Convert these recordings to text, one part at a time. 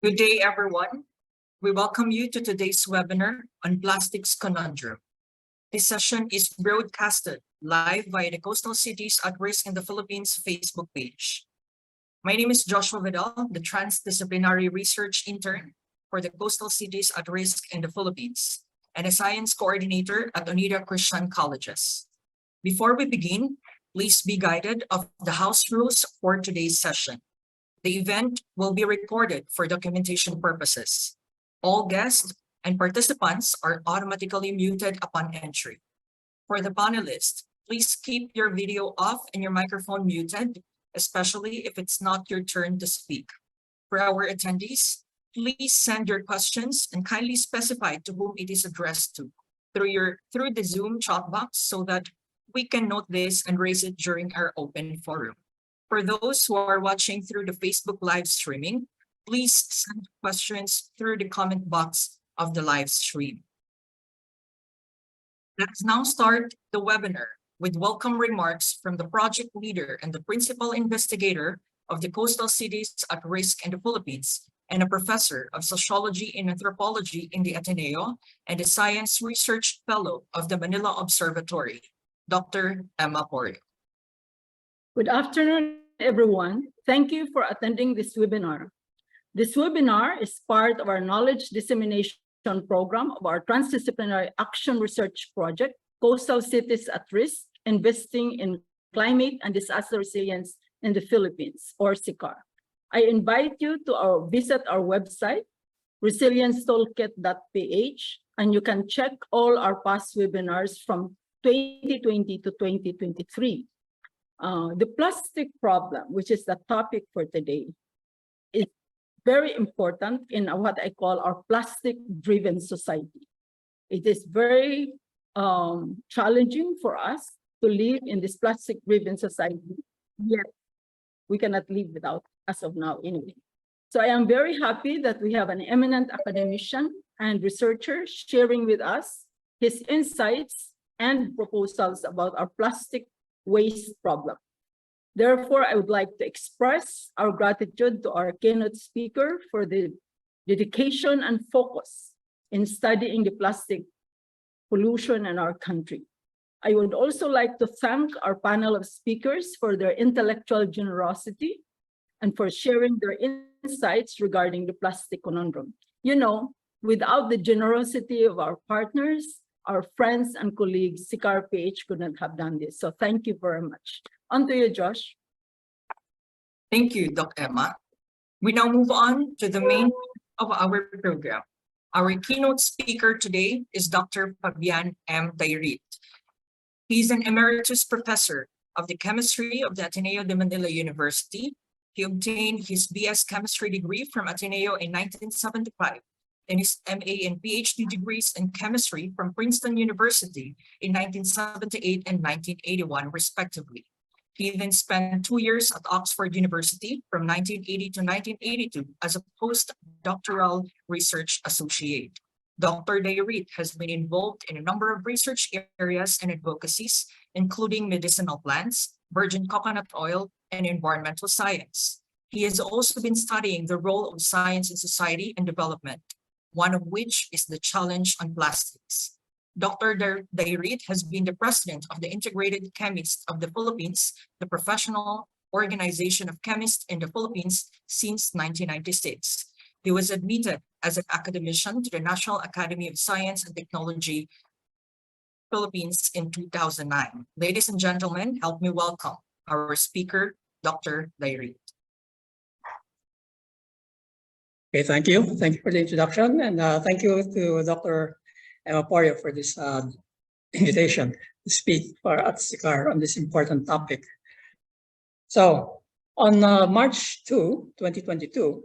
Good day, everyone. We welcome you to today's webinar on Plastics Conundrum. This session is broadcasted live via the Coastal Cities at Risk in the Philippines Facebook page. My name is Joshua Vidal, the Transdisciplinary Research Intern for the Coastal Cities at Risk in the Philippines and a Science Coordinator at Oneida Christian Colleges. Before we begin, please be guided of the house rules for today's session. The event will be recorded for documentation purposes. All guests and participants are automatically muted upon entry. For the panelists, please keep your video off and your microphone muted, especially if it's not your turn to speak. For our attendees, please send your questions and kindly specify to whom it is addressed to through the Zoom chat box so that we can note this and raise it during our open forum. For those who are watching through the Facebook live streaming, please send questions through the comment box of the live stream. Let's now start the webinar with welcome remarks from the project leader and the principal investigator of the Coastal Cities at Risk in the Philippines and a professor of Sociology and Anthropology in the Ateneo and a Science Research Fellow of the Manila Observatory, Dr. Emma PORIO. Good afternoon, everyone. Thank you for attending this webinar. This webinar is part of our knowledge dissemination program of our Transdisciplinary Action Research Project, Coastal Cities at Risk, Investing in Climate and Disaster Resilience in the Philippines, or CCARPH. I invite you to visit our website, resilienceToolkit.ph, and you can check all our past webinars from 2020 to 2023. The plastic problem, which is the topic for today, is very important in what I call our plastic-driven society. It is very challenging for us to live in this plastic-driven society, yet we cannot live without as of now anyway. So I am very happy that we have an eminent academician and researcher sharing with us his insights and proposals about our plastic waste problem. Therefore, I would like to express our gratitude to our keynote speaker for the dedication and focus in studying the plastic pollution in our country. I would also like to thank our panel of speakers for their intellectual generosity and for sharing their insights regarding the plastic conundrum. You know, without the generosity of our partners, our friends and colleagues, CCARPH could not have done this. So thank you very much. On to you, Josh. Thank you, Dr. Emma. We now move on to the main of our program. Our keynote speaker today is Dr. FABIAN M. DAYRIT. He's an emeritus professor of the chemistry of the Ateneo de Manila University. He obtained his BS chemistry degree from Ateneo in 1975 and his MA and PhD degrees in chemistry from Princeton University in 1978 and 1981, respectively. He then spent 2 years at Oxford University from 1980 to 1982 as a postdoctoral research associate. Dr. DAYRIT has been involved in a number of research areas and advocacies, including medicinal plants, virgin coconut oil, and environmental science. He has also been studying the role of science in society and development, one of which is the challenge on plastics. Dr. DAYRIT has been the president of the Integrated Chemists of the Philippines, the professional organization of chemists in the Philippines since 1996. He was admitted as an academician to the National Academy of Science and Technology, Philippines in 2009. Ladies and gentlemen, help me welcome our speaker, Dr. DAYRIT. Okay, thank you. Thank you for the introduction, and thank you to Dr. Emma PORIO for this invitation to speak at CCARPH on this important topic. So, on March 2, 2022,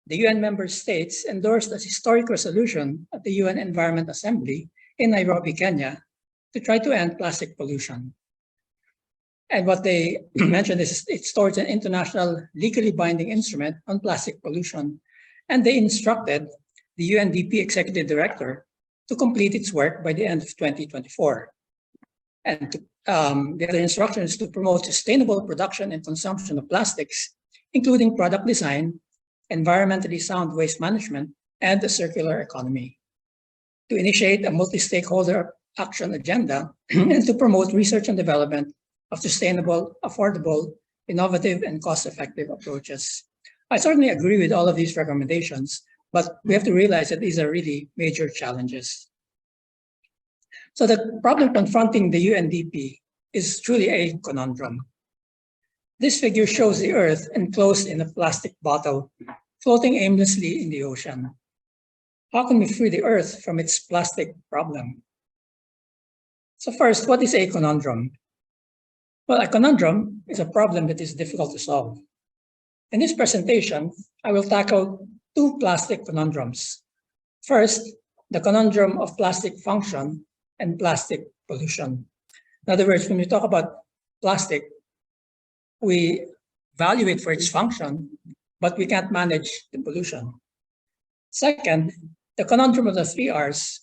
the UN member states endorsed a historic resolution at the UN Environment Assembly in Nairobi, Kenya, to try to end plastic pollution. And what they mentioned is it's towards an international legally binding instrument on plastic pollution. And they instructed the UNDP Executive Director to complete its work by the end of 2024. And the other instruction is to promote sustainable production and consumption of plastics, including product design, environmentally sound waste management, and the circular economy, to initiate a multi-stakeholder action agenda, and to promote research and development of sustainable, affordable, innovative, and cost-effective approaches. I certainly agree with all of these recommendations, but we have to realize that these are really major challenges. So the problem confronting the UNDP is truly a conundrum. This figure shows the Earth enclosed in a plastic bottle, floating aimlessly in the ocean. How can we free the Earth from its plastic problem? So first, what is a conundrum? Well, a conundrum is a problem that is difficult to solve. In this presentation, I will tackle two plastic conundrums. First, the conundrum of plastic function and plastic pollution. In other words, when we talk about plastic, we value it for its function, but we can't manage the pollution. Second, the conundrum of the 3 Rs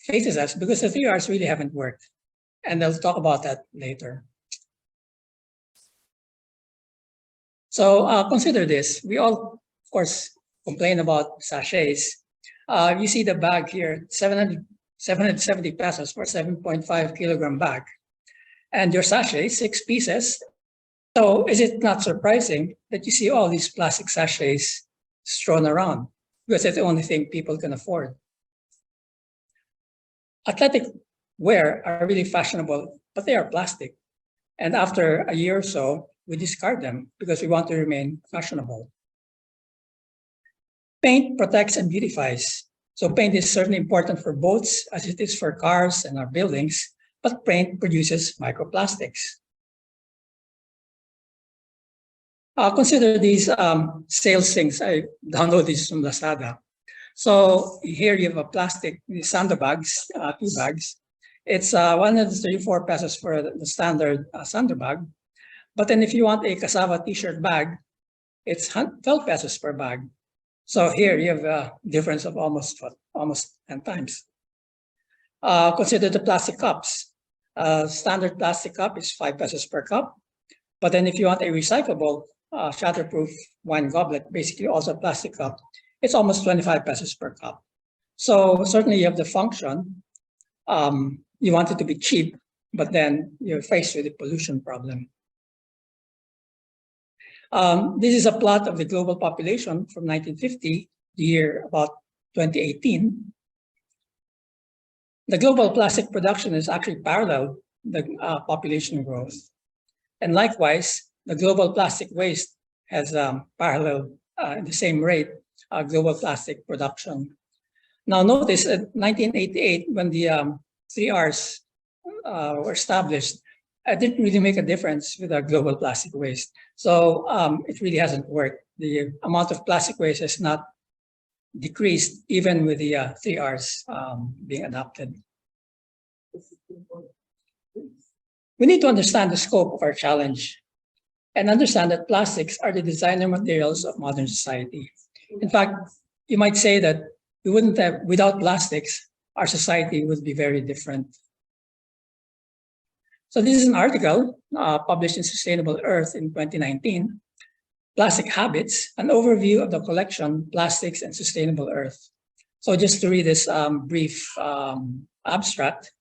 faces us because the 3 Rs really haven't worked. And I'll talk about that later. So consider this. We all, of course, complain about sachets. You see the bag here, 770 pesos for 7.5 kilogram bag. And your sachet, 6 pieces. So is it not surprising that you see all these plastic sachets strewn around? Because it's the only thing people can afford. Athletic wear are really fashionable, but they are plastic. And after a year or so, we discard them because we want to remain fashionable. Paint protects and beautifies. So paint is certainly important for boats as it is for cars and our buildings, but paint produces microplastics. Consider these sales things. I downloaded these from Lazada. So here you have a plastic sandbags, 2 bags. It's 134 pesos for the standard sandbag. But then if you want a cassava t-shirt bag, it's 12 pesos per bag. So here you have a difference of almost 10 times. Consider the plastic cups. Standard plastic cup is 5 pesos per cup. But then if you want a recyclable, shatterproof wine goblet, basically also a plastic cup, it's almost 25 pesos per cup. So certainly you have the function. You want it to be cheap, but then you're faced with the pollution problem. This is a plot of the global population from 1950, the year about 2018. The global plastic production is actually parallel the population growth. And likewise, the global plastic waste has parallel at the same rate global plastic production. Now notice in 1988, when the 3 Rs were established, it didn't really make a difference with our global plastic waste. So it really hasn't worked. The amount of plastic waste has not decreased even with the 3 Rs being adopted. We need to understand the scope of our challenge and understand that plastics are the designer materials of modern society. In fact, you might say that we wouldn't have, without plastics, our society would be very different. So this is an article published in Sustainable Earth in 2019, Plastic Habits, an overview of the collection Plastics and Sustainable Earth. So just to read this brief abstract,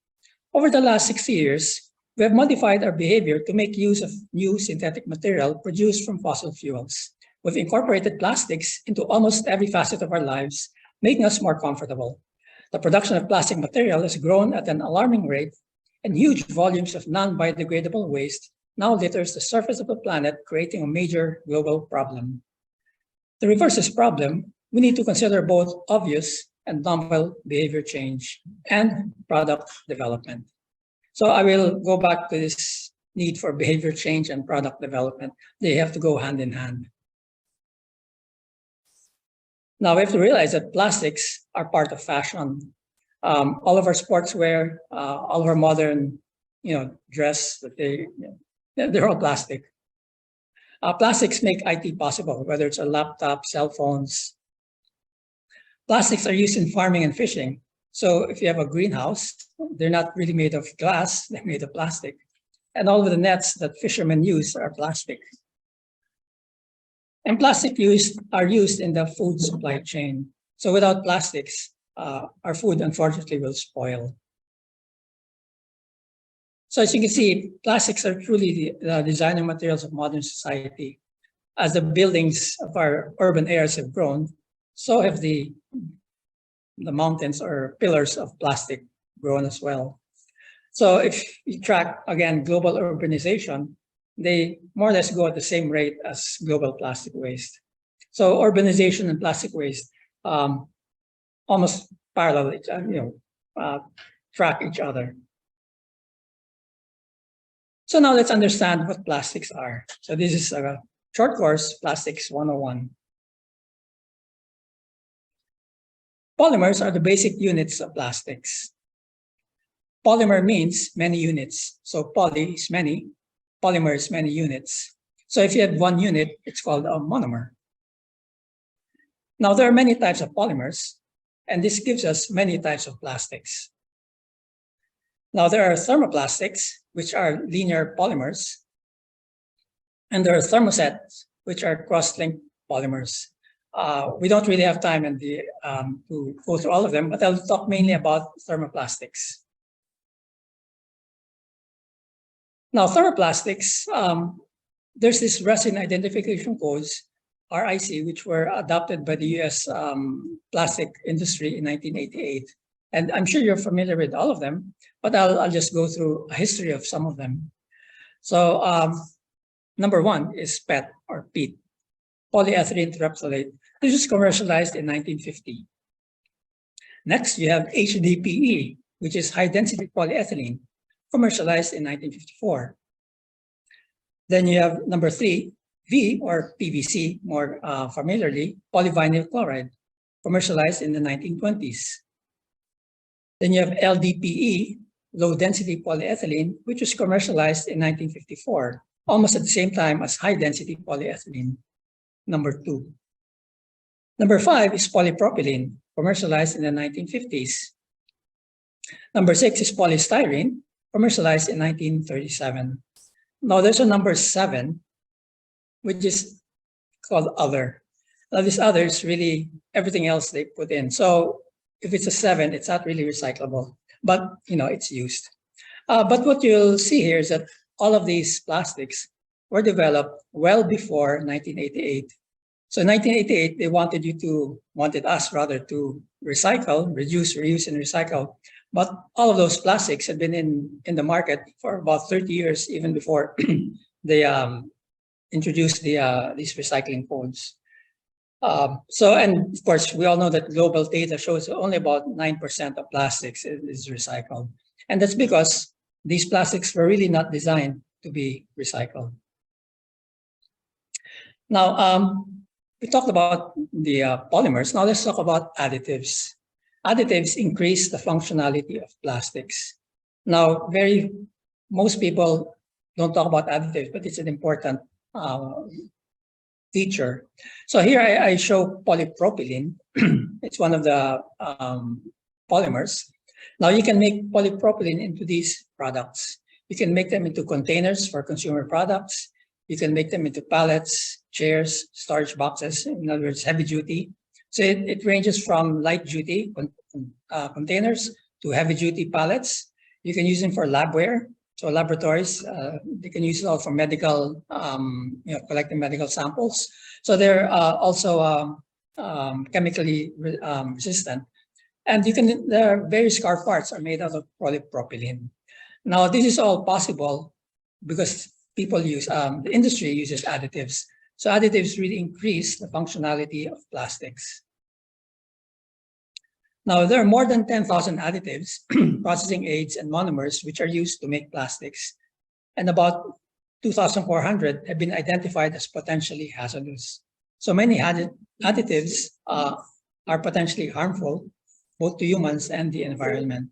over the last 60 years, we have modified our behavior to make use of new synthetic material produced from fossil fuels. We've incorporated plastics into almost every facet of our lives, making us more comfortable. The production of plastic material has grown at an alarming rate, and huge volumes of non-biodegradable waste now litters the surface of the planet, creating a major global problem. To reverse this problem, we need to consider both obvious and novel behavior change and product development. So I will go back to this need for behavior change and product development. They have to go hand in hand. Now we have to realize that plastics are part of fashion. All of our sportswear, all of our modern, dress that they're all plastic. Plastics make IT possible, whether it's a laptop, cell phones. Plastics are used in farming and fishing. So if you have a greenhouse, they're not really made of glass, they're made of plastic. And all of the nets that fishermen use are plastic. And plastic are used in the food supply chain. So without plastics, our food unfortunately will spoil. So as you can see, plastics are truly the designer materials of modern society. As the buildings of our urban areas have grown, so have the mountains or pillars of plastic grown as well. So if you track, again, global urbanization, they more or less go at the same rate as global plastic waste. So urbanization and plastic waste almost parallel, track each other. So now let's understand what plastics are. So this is a short course, Plastics 101. Polymers are the basic units of plastics. Polymer means many units. So poly is many, polymer is many units. So if you have one unit, it's called a monomer. Now there are many types of polymers, and this gives us many types of plastics. Now there are thermoplastics, which are linear polymers, and there are thermosets, which are cross-linked polymers. We don't really have time to go through all of them, but I'll talk mainly about thermoplastics. Now, thermoplastics, there's this resin identification codes, RIC, which were adopted by the US plastic industry in 1988. And I'm sure you're familiar with all of them, but I'll just go through a history of some of them. So number one is PET or PET, polyethylene terephthalate. This was commercialized in 1950. Next, you have HDPE, which is high-density polyethylene, commercialized in 1954. Then you have number three, V or PVC, more familiarly, polyvinyl chloride, commercialized in the 1920s. Then you have LDPE, low-density polyethylene, which was commercialized in 1954, almost at the same time as high-density polyethylene, number two. Number five is polypropylene, commercialized in the 1950s. Number six is polystyrene, commercialized in 1937. Now there's a number seven, which is called other. Now this other is really everything else they put in. So if it's a seven, it's not really recyclable, but it's used. But what you'll see here is that all of these plastics were developed well before 1988. So in 1988, they wanted us to recycle, reduce, reuse, and recycle. But all of those plastics had been in the market for about 30 years, even before they introduced these recycling codes. And of course, we all know that global data shows only about 9% of plastics is recycled. And that's because these plastics were really not designed to be recycled. Now, we talked about the polymers. Now let's talk about additives. Additives increase the functionality of plastics. Now, most people don't talk about additives, but it's an important feature. So here I show polypropylene. It's one of the polymers. Now you can make polypropylene into these products. You can make them into containers for consumer products. You can make them into pallets, chairs, storage boxes, in other words, heavy duty. So it ranges from light duty containers to heavy duty pallets. You can use them for labware. So laboratories, they can use it all for medical, collecting medical samples. So they're also chemically resistant. And their various car parts are made out of polypropylene. Now, this is all possible because the industry uses additives. So additives really increase the functionality of plastics. Now, there are more than 10,000 additives, processing aids, and monomers which are used to make plastics. And about 2,400 have been identified as potentially hazardous. So many additives are potentially harmful, both to humans and the environment.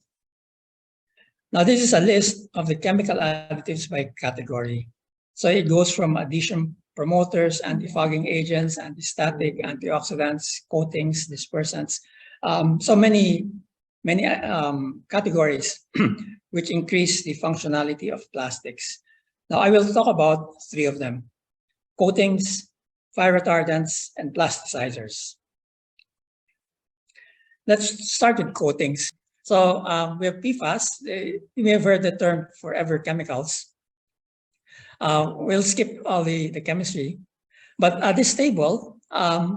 Now, this is a list of the chemical additives by category. So it goes from addition promoters, antifogging agents, antistatic, antioxidants, coatings, dispersants. So many categories which increase the functionality of plastics. Now I will talk about three of them: coatings, fire retardants, and plasticizers. Let's start with coatings. So we have PFAS. You may have heard the term forever chemicals. We'll skip all the chemistry, but this table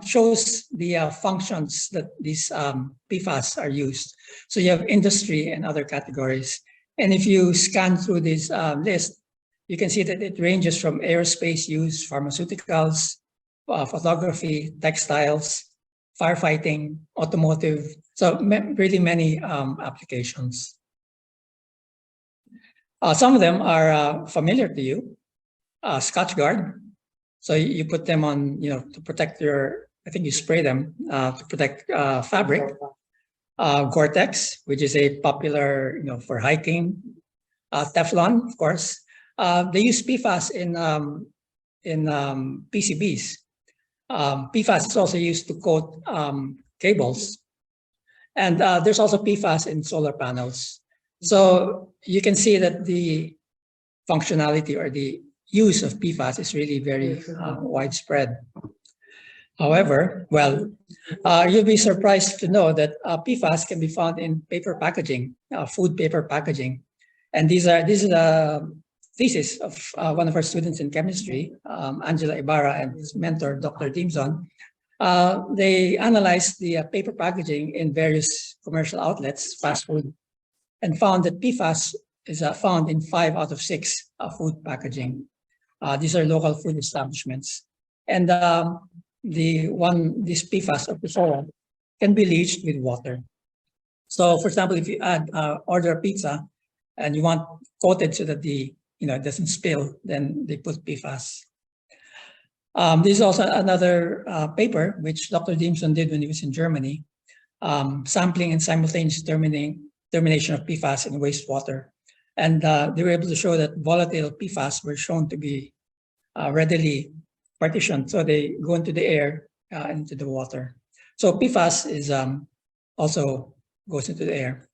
shows the functions that these PFAS are used. So you have industry and other categories. And if you scan through this list, you can see that it ranges from aerospace use, pharmaceuticals, photography, textiles, firefighting, automotive, so really many applications. Some of them are familiar to you. Scotch Guard, so you put them on, to protect your, I think you spray them to protect fabric. Gore-Tex, which is a popular, for hiking. Teflon, of course. They use PFAS in PCBs. PFAS is also used to coat cables. And there's also PFAS in solar panels. So you can see that the functionality or the use of PFAS is really very widespread. However, you'll be surprised to know that PFAS can be found in paper packaging, food paper packaging. And this is a thesis of one of our students in chemistry, Angela Ibarra, and his mentor, Dr. Dimson. They analyzed the paper packaging in various commercial outlets, fast food, and found that PFAS is found in 5 out of 6 food packaging. These are local food establishments. And this PFAS or PFOA can be leached with water. So for example, if you order a pizza and you want coated so that it doesn't spill, then they put PFAS. This is also another paper which Dr. Dimson did when he was in Germany, sampling and simultaneous termination of PFAS in wastewater. And they were able to show that volatile PFAS were shown to be readily partitioned. So they go into the air and into the water. So PFAS is also goes into the air.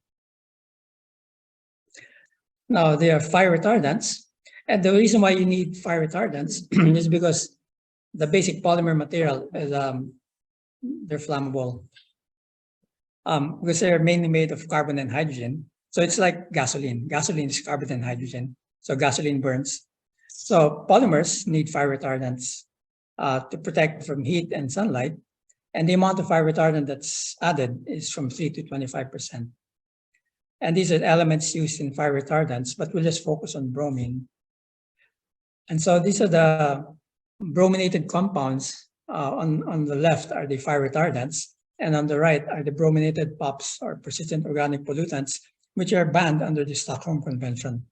Now there are fire retardants. And the reason why you need fire retardants is because the basic polymer material is they're flammable. Because they're mainly made of carbon and hydrogen. So it's like gasoline. Gasoline is carbon and hydrogen. So gasoline burns. So polymers need fire retardants to protect from heat and sunlight. And the amount of fire retardant that's added is from 3 to 25%. And these are elements used in fire retardants, but we'll just focus on bromine. And so these are the brominated compounds. On the left are the fire retardants, and on the right are the brominated POPs, or persistent organic pollutants, which are banned under the Stockholm Convention.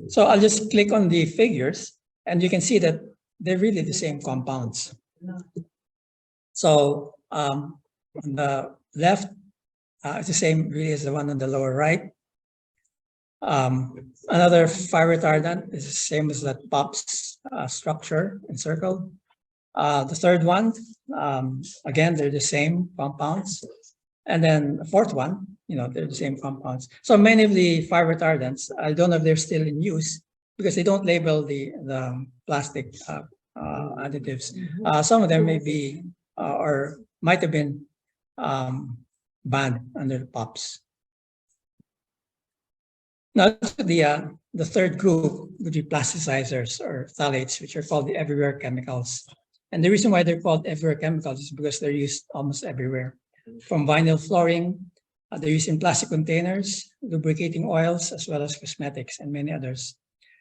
So I'll just click on the figures, and you can see that they're really the same compounds. So on the left, it's the same really as the one on the lower right. Another fire retardant is the same as that POPs structure and circle. The third one, again, they're the same compounds. And then the fourth one, they're the same compounds. So many of the fire retardants, I don't know if they're still in use because they don't label the plastic additives. Some of them may be or might have been banned under the POPs. Now, the third group would be plasticizers or phthalates, which are called the everywhere chemicals. And the reason why they're called everywhere chemicals is because they're used almost everywhere. From vinyl flooring, they're used in plastic containers, lubricating oils, as well as cosmetics and many others.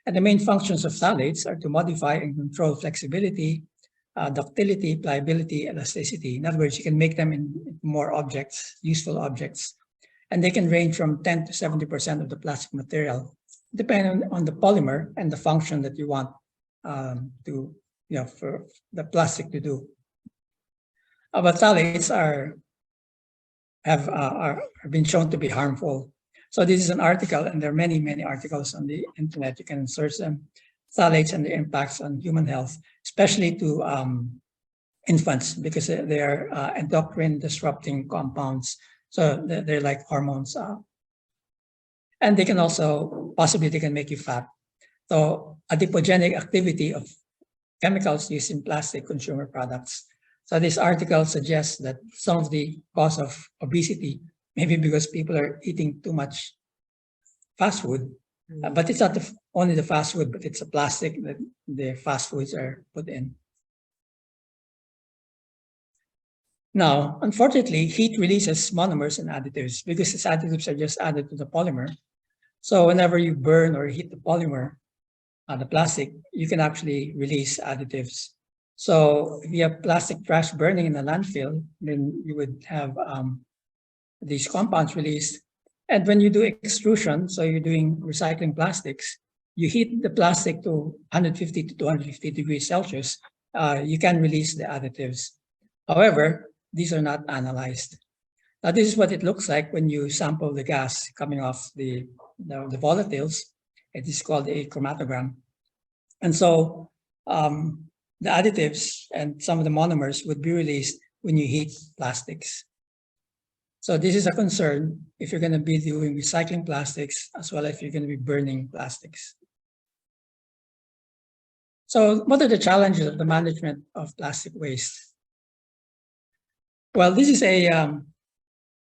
And the main functions of phthalates are to modify and control flexibility, ductility, pliability, elasticity. In other words, you can make them in more objects, useful objects. And they can range from 10 to 70% of the plastic material, depending on the polymer and the function that you want for the plastic to do. But phthalates have been shown to be harmful. So this is an article, and there are many, many articles on the internet. You can search them. Phthalates and the impacts on human health, especially to infants, because they are endocrine disrupting compounds. So they're like hormones. And they can also, possibly they can make you fat. So adipogenic activity of chemicals used in plastic consumer products. So this article suggests that some of the cause of obesity may be because people are eating too much fast food, but it's not only the fast food, but it's a plastic that the fast foods are put in. Now, unfortunately, heat releases monomers and additives because these additives are just added to the polymer. So whenever you burn or heat the polymer, the plastic, you can actually release additives. So if you have plastic trash burning in a landfill, then you would have these compounds released. And when you do extrusion, so you're doing recycling plastics, you heat the plastic to 150 to 250 degrees Celsius, you can release the additives. However, these are not analyzed. Now, this is what it looks like when you sample the gas coming off the volatiles. It is called a chromatogram. And so the additives and some of the monomers would be released when you heat plastics. So this is a concern if you're going to be doing recycling plastics as well as if you're going to be burning plastics. So what are the challenges of the management of plastic waste? Well, this is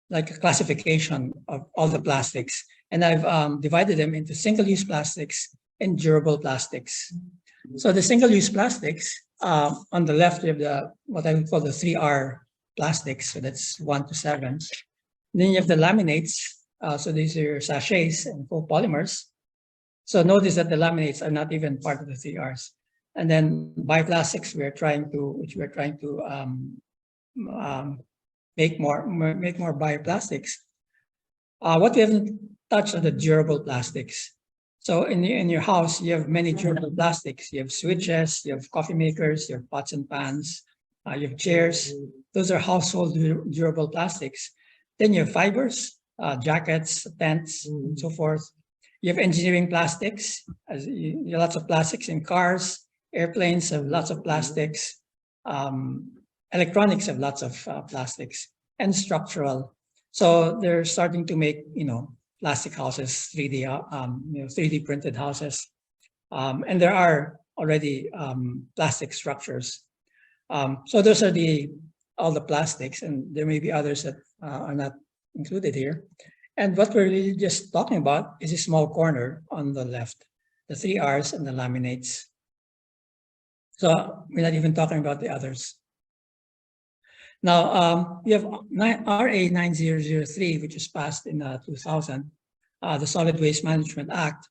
like a classification of all the plastics, and I've divided them into single-use plastics and durable plastics. So the single-use plastics, on the left, we have what I would call the 3R plastics, so that's 1 to 7. Then you have the laminates, so these are your sachets and copolymers. So notice that the laminates are not even part of the 3Rs. And then bioplastics, we're trying to make more bioplastics. What we haven't touched on the durable plastics. So in your house, you have many durable plastics. You have switches, you have coffee makers, you have pots and pans, you have chairs. Those are household durable plastics. Then you have fibers, jackets, tents, and so forth. You have engineering plastics. You have lots of plastics in cars. Airplanes have lots of plastics. Electronics have lots of plastics, and structural. So they're starting to make, plastic houses, 3D printed houses. And there are already plastic structures. So those are all the plastics, and there may be others that are not included here. And what we're really just talking about is a small corner on the left, the 3Rs and the laminates. So we're not even talking about the others. Now, we have RA 9003, which was passed in 2000, the Solid Waste Management Act.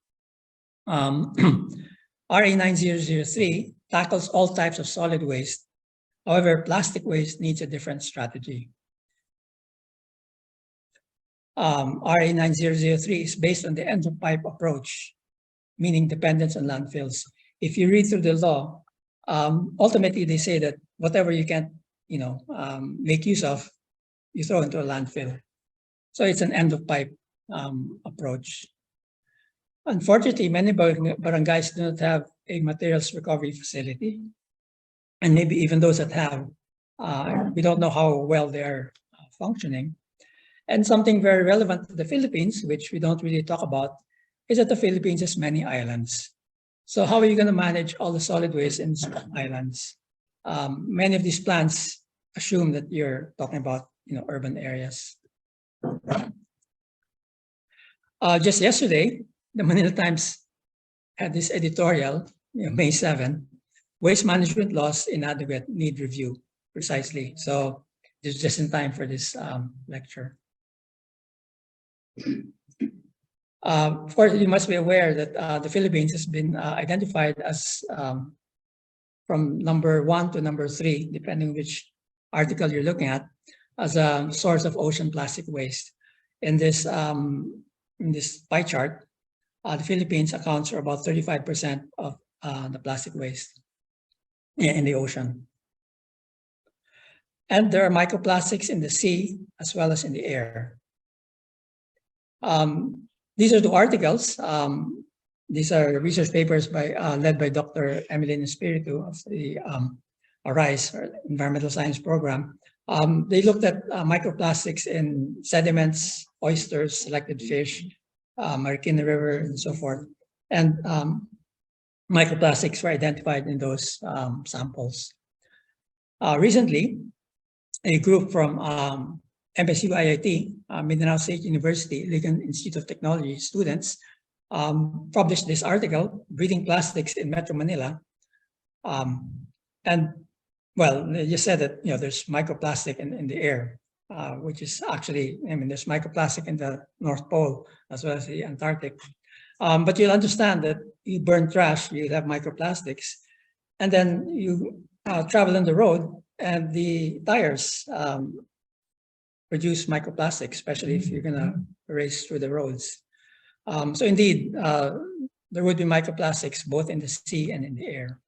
RA 9003 tackles all types of solid waste. However, plastic waste needs a different strategy. RA 9003 is based on the end-of-pipe approach, meaning dependence on landfills. If you read through the law, ultimately they say that whatever you can't make use of, you throw into a landfill. So it's an end-of-pipe approach. Unfortunately, many barangays do not have a materials recovery facility. And maybe even those that have, we don't know how well they're functioning. And something very relevant to the Philippines, which we don't really talk about, is that the Philippines has many islands. So how are you going to manage all the solid waste in islands? Many of these plans assume that you're talking about urban areas. Just yesterday, the Manila Times had this editorial, May 7, waste management laws inadequate, need review, precisely. So this is just in time for this lecture. Of course, you must be aware that the Philippines has been identified as from number 1 to number 3, depending which article you're looking at, as a source of ocean plastic waste. In this pie chart, the Philippines accounts for about 35% of the plastic waste in the ocean. And there are microplastics in the sea as well as in the air. These are 2 articles. These are research papers led by Dr. Emilyn Espiritu of the ARISE, or Environmental Science Program. They looked at microplastics in sediments, oysters, selected fish, Marikina River, and so forth. And microplastics were identified in those samples. Recently, a group from MSU IIT, Mindanao State University, Ligan Institute of Technology students published this article, Breeding Plastics in Metro Manila. And well, they just said that, there's microplastic in the air, which is actually, there's microplastic in the North Pole as well as the Antarctic. But you'll understand that you burn trash, you have microplastics, and then you travel on the road and the tires produce microplastics, especially if you're gonna race through the roads. So indeed, there would be microplastics both in the sea and in the air.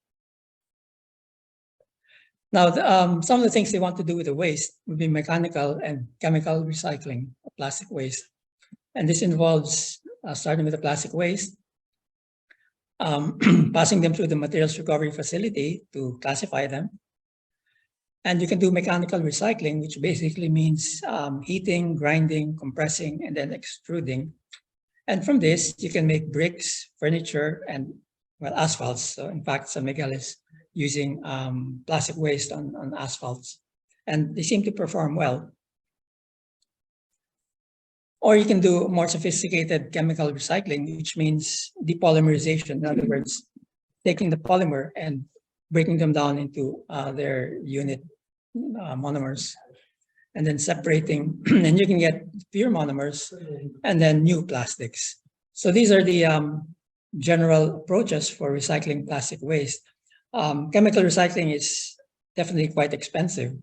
Now, some of the things they want to do with the waste would be mechanical and chemical recycling of plastic waste. And this involves starting with the plastic waste, passing them through the materials recovery facility to classify them. And you can do mechanical recycling, which basically means heating, grinding, compressing, and then extruding. And from this, you can make bricks, furniture, and, well, asphalts. So in fact, San Miguel is using plastic waste on asphalts, and they seem to perform well. Or you can do more sophisticated chemical recycling, which means depolymerization. In other words, taking the polymer and breaking them down into their unit monomers, and then separating, and you can get pure monomers and then new plastics. So these are the general approaches for recycling plastic waste. Chemical recycling is definitely quite expensive.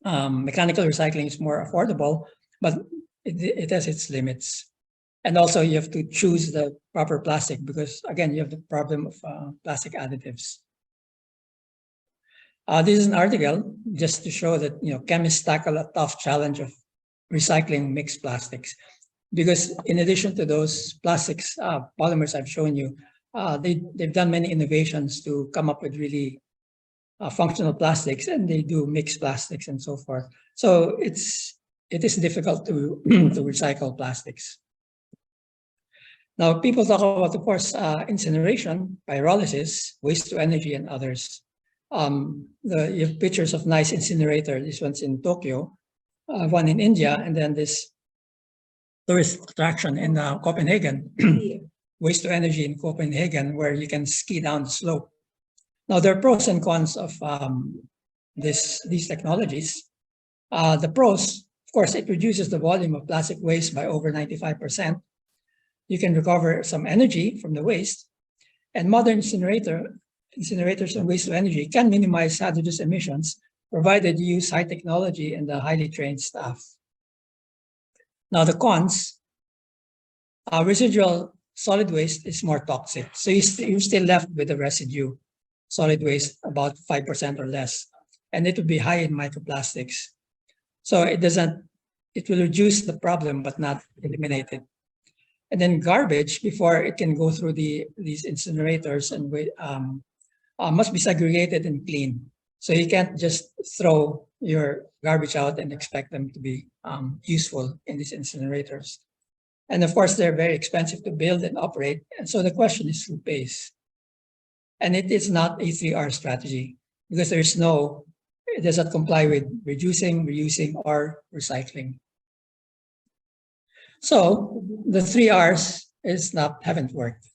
Mechanical recycling is more affordable, but it has its limits. And also you have to choose the proper plastic because, again, you have the problem of plastic additives. This is an article just to show that, chemists tackle a tough challenge of recycling mixed plastics. Because in addition to those plastics, polymers I've shown you, they've done many innovations to come up with really functional plastics, and they do mixed plastics and so forth. So it is difficult to recycle plastics. Now, people talk about, of course, incineration, pyrolysis, waste to energy, and others. You have pictures of nice incinerator. This one's in Tokyo, one in India, and then this tourist attraction in Copenhagen, waste to energy in Copenhagen, where you can ski down the slope. Now, there are pros and cons of these technologies. The pros, of course, it reduces the volume of plastic waste by over 95%. You can recover some energy from the waste, and modern incinerators and waste to energy can minimize hazardous emissions, provided you use high technology and a highly trained staff. Now, the cons, residual solid waste is more toxic. So you're still left with the residue solid waste, about 5% or less, and it will be high in microplastics. So it will reduce the problem, but not eliminate it. And then garbage, before it can go through these incinerators, and must be segregated and cleaned. So you can't just throw your garbage out and expect them to be useful in these incinerators. And of course, they're very expensive to build and operate. And so the question is who pays? And it is not a 3R strategy because it does not comply with reducing, reusing, or recycling. So the 3Rs haven't worked.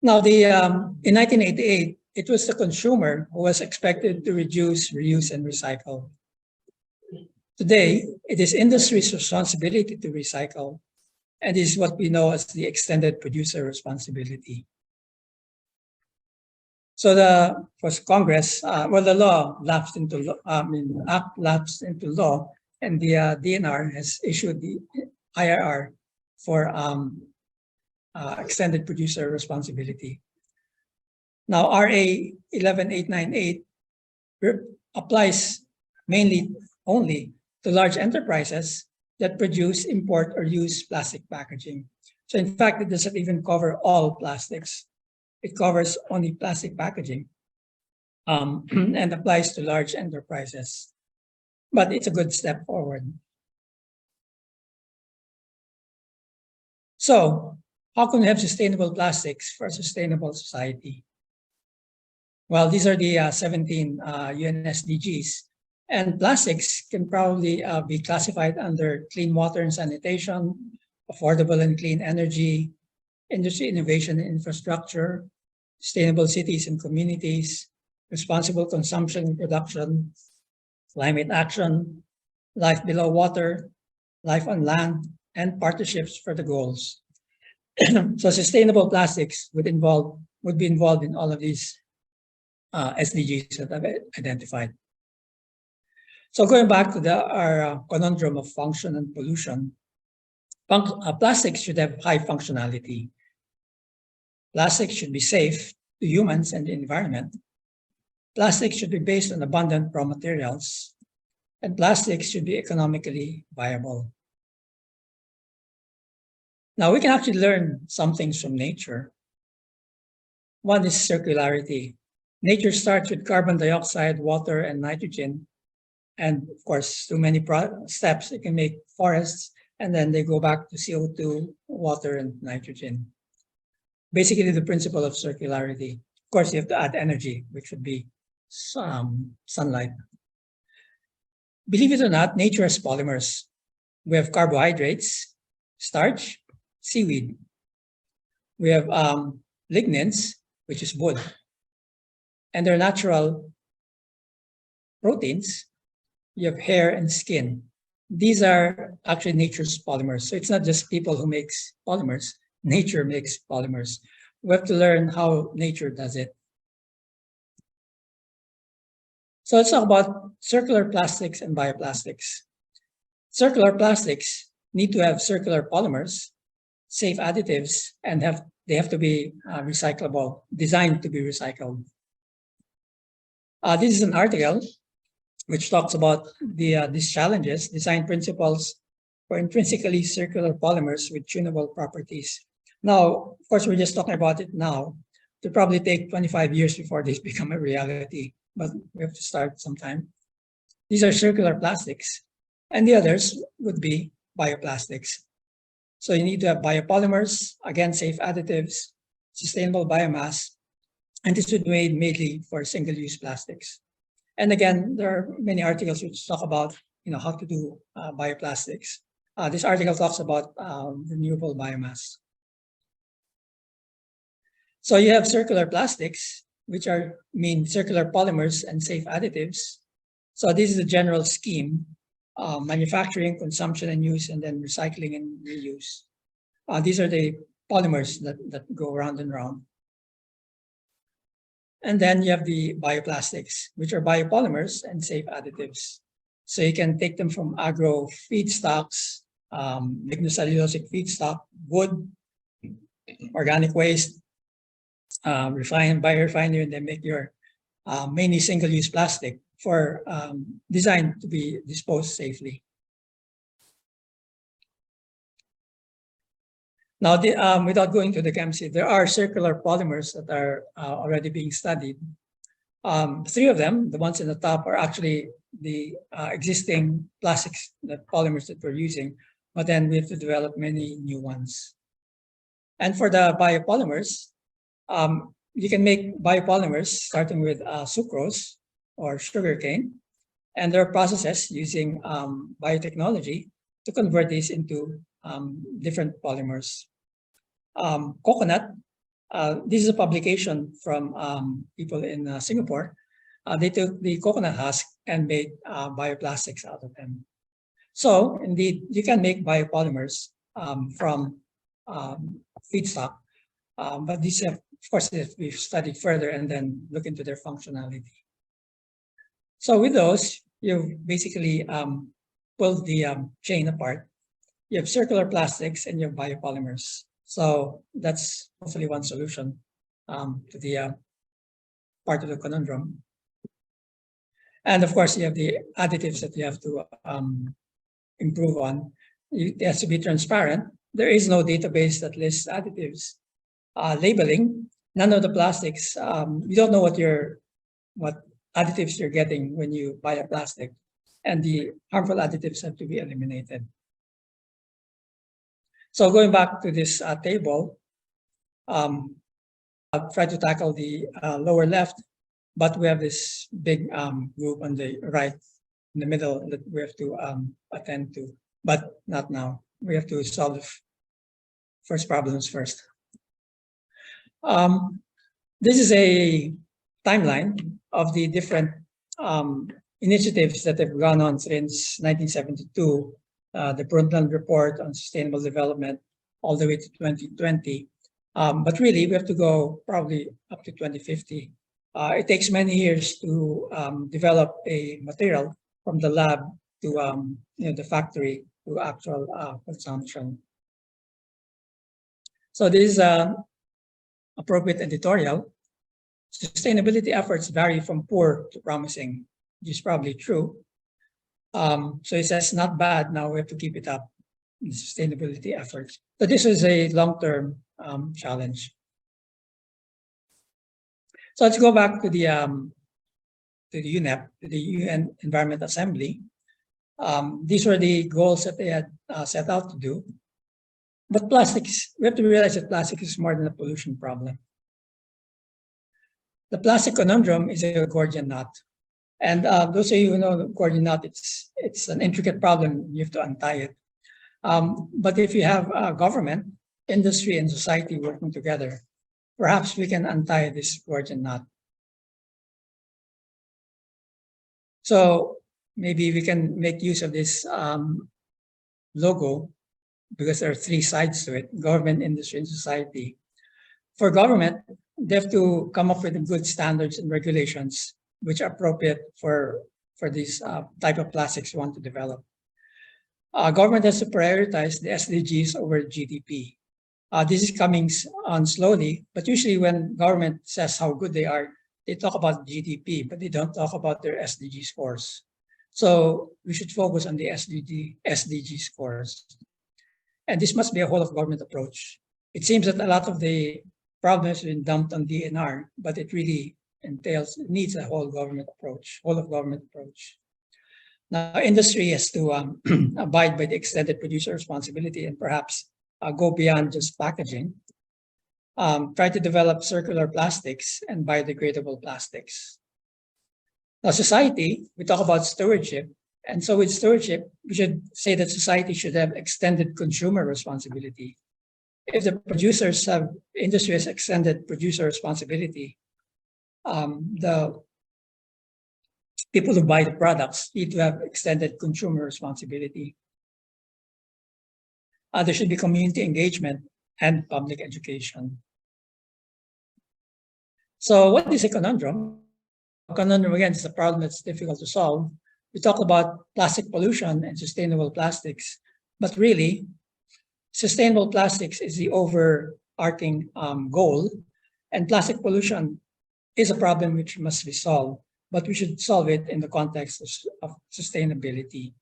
Now, in 1988, it was the consumer who was expected to reduce, reuse, and recycle. Today, it is industry's responsibility to recycle, and this is what we know as the extended producer responsibility. So Congress, the law lapsed into law, and the DNR has issued the IRR for extended producer responsibility. Now, RA 11898 applies only to large enterprises that produce, import, or use plastic packaging. So in fact, it doesn't even cover all plastics. It covers only plastic packaging and applies to large enterprises. But it's a good step forward. So how can we have sustainable plastics for a sustainable society? Well, these are the 17 UN SDGs. And plastics can probably be classified under clean water and sanitation, affordable and clean energy, industry innovation and infrastructure, sustainable cities and communities, responsible consumption and production, climate action, life below water, life on land, and partnerships for the goals. So sustainable plastics would be involved in all of these SDGs that I've identified. So going back to our conundrum of function and pollution, plastics should have high functionality. Plastics should be safe to humans and the environment. Plastics should be based on abundant raw materials, and plastics should be economically viable. Now, we can actually learn some things from nature. One is circularity. Nature starts with carbon dioxide, water, and nitrogen. And of course, through many steps, it can make forests, and then they go back to CO2, water, and nitrogen. Basically, the principle of circularity. Of course, you have to add energy, which would be sunlight. Believe it or not, nature has polymers. We have carbohydrates, starch, seaweed. We have lignins, which is wood. And they're natural proteins. You have hair and skin. These are actually nature's polymers. So it's not just people who makes polymers. Nature makes polymers. We have to learn how nature does it. So let's talk about circular plastics and bioplastics. Circular plastics need to have circular polymers, safe additives, and they have to be recyclable, designed to be recycled. This is an article which talks about these challenges, design principles for intrinsically circular polymers with tunable properties. Now, of course, we're just talking about it now. It'll probably take 25 years before these become a reality, but we have to start sometime. These are circular plastics, and the others would be bioplastics. So you need to have biopolymers, again, safe additives, sustainable biomass, and this would be made mainly for single-use plastics. And again, there are many articles which talk about how to do bioplastics. This article talks about renewable biomass. So you have circular plastics, which mean circular polymers and safe additives. So this is a general scheme: manufacturing, consumption and use, and then recycling and reuse. These are the polymers that go round and round. And then you have the bioplastics, which are biopolymers and safe additives. So you can take them from agro feedstocks, lignocellulosic feedstock, wood, organic waste, biorefinery, and then make your mainly single-use plastic for designed to be disposed safely. Now, without going to the chemistry, there are circular polymers that are already being studied. 3 of them, the ones in the top, are actually the existing plastics, the polymers that we're using, but then we have to develop many new ones. And for the biopolymers, you can make biopolymers starting with sucrose or sugarcane, and there are processes using biotechnology to convert these into different polymers. Coconut, this is a publication from people in Singapore. They took the coconut husk and made bioplastics out of them. So indeed, you can make biopolymers from feedstock, but these have, of course, we've studied further and then look into their functionality. So with those, you basically pull the chain apart. You have circular plastics and you have biopolymers. So that's hopefully one solution to the part of the conundrum. And of course, you have the additives that you have to improve on. It has to be transparent. There is no database that lists additives. Labeling, none of the plastics, you don't know what additives you're getting when you buy a plastic, and the harmful additives have to be eliminated. So going back to this table, I'll try to tackle the lower left, but we have this big group on the right, in the middle, that we have to attend to, but not now. We have to solve first problems first. This is a timeline of the different initiatives that have gone on since 1972, the Brundtland Report on Sustainable Development, all the way to 2020. But really, we have to go probably up to 2050. It takes many years to develop a material from the lab to the factory to actual consumption. So this is appropriate editorial. Sustainability efforts vary from poor to promising, which is probably true. So it says not bad, now we have to keep it up, the sustainability efforts. So this is a long-term challenge. So let's go back to the UNEP, the UN Environment Assembly. These were the goals that they had set out to do. But plastics, we have to realize that plastic is more than a pollution problem. The plastic conundrum is a Gordian knot. And those of you who know the Gordian knot, it's an intricate problem, you have to untie it. But if you have government, industry, and society working together, perhaps we can untie this Gordian knot. So maybe we can make use of this logo, because there are three sides to it: government, industry, and society. For government, they have to come up with good standards and regulations which are appropriate for these type of plastics we want to develop. Government has to prioritize the SDGs over GDP. This is coming on slowly, but usually when government says how good they are, they talk about GDP, but they don't talk about their SDG scores. So we should focus on the SDG scores. And this must be a whole of government approach. It seems that a lot of the problems have been dumped on DNR, but it really needs a whole government approach, whole of government approach. Now, industry has to abide by the extended producer responsibility and perhaps go beyond just packaging. Try to develop circular plastics and biodegradable plastics. Now, society, we talk about stewardship. And so with stewardship, we should say that society should have extended consumer responsibility. If the producers have, industry has extended producer responsibility, the people who buy the products need to have extended consumer responsibility. There should be community engagement and public education. So what is a conundrum? A conundrum, again, is a problem that's difficult to solve. We talk about plastic pollution and sustainable plastics, but really, sustainable plastics is the overarching goal, and plastic pollution is a problem which must be solved, but we should solve it in the context of sustainability.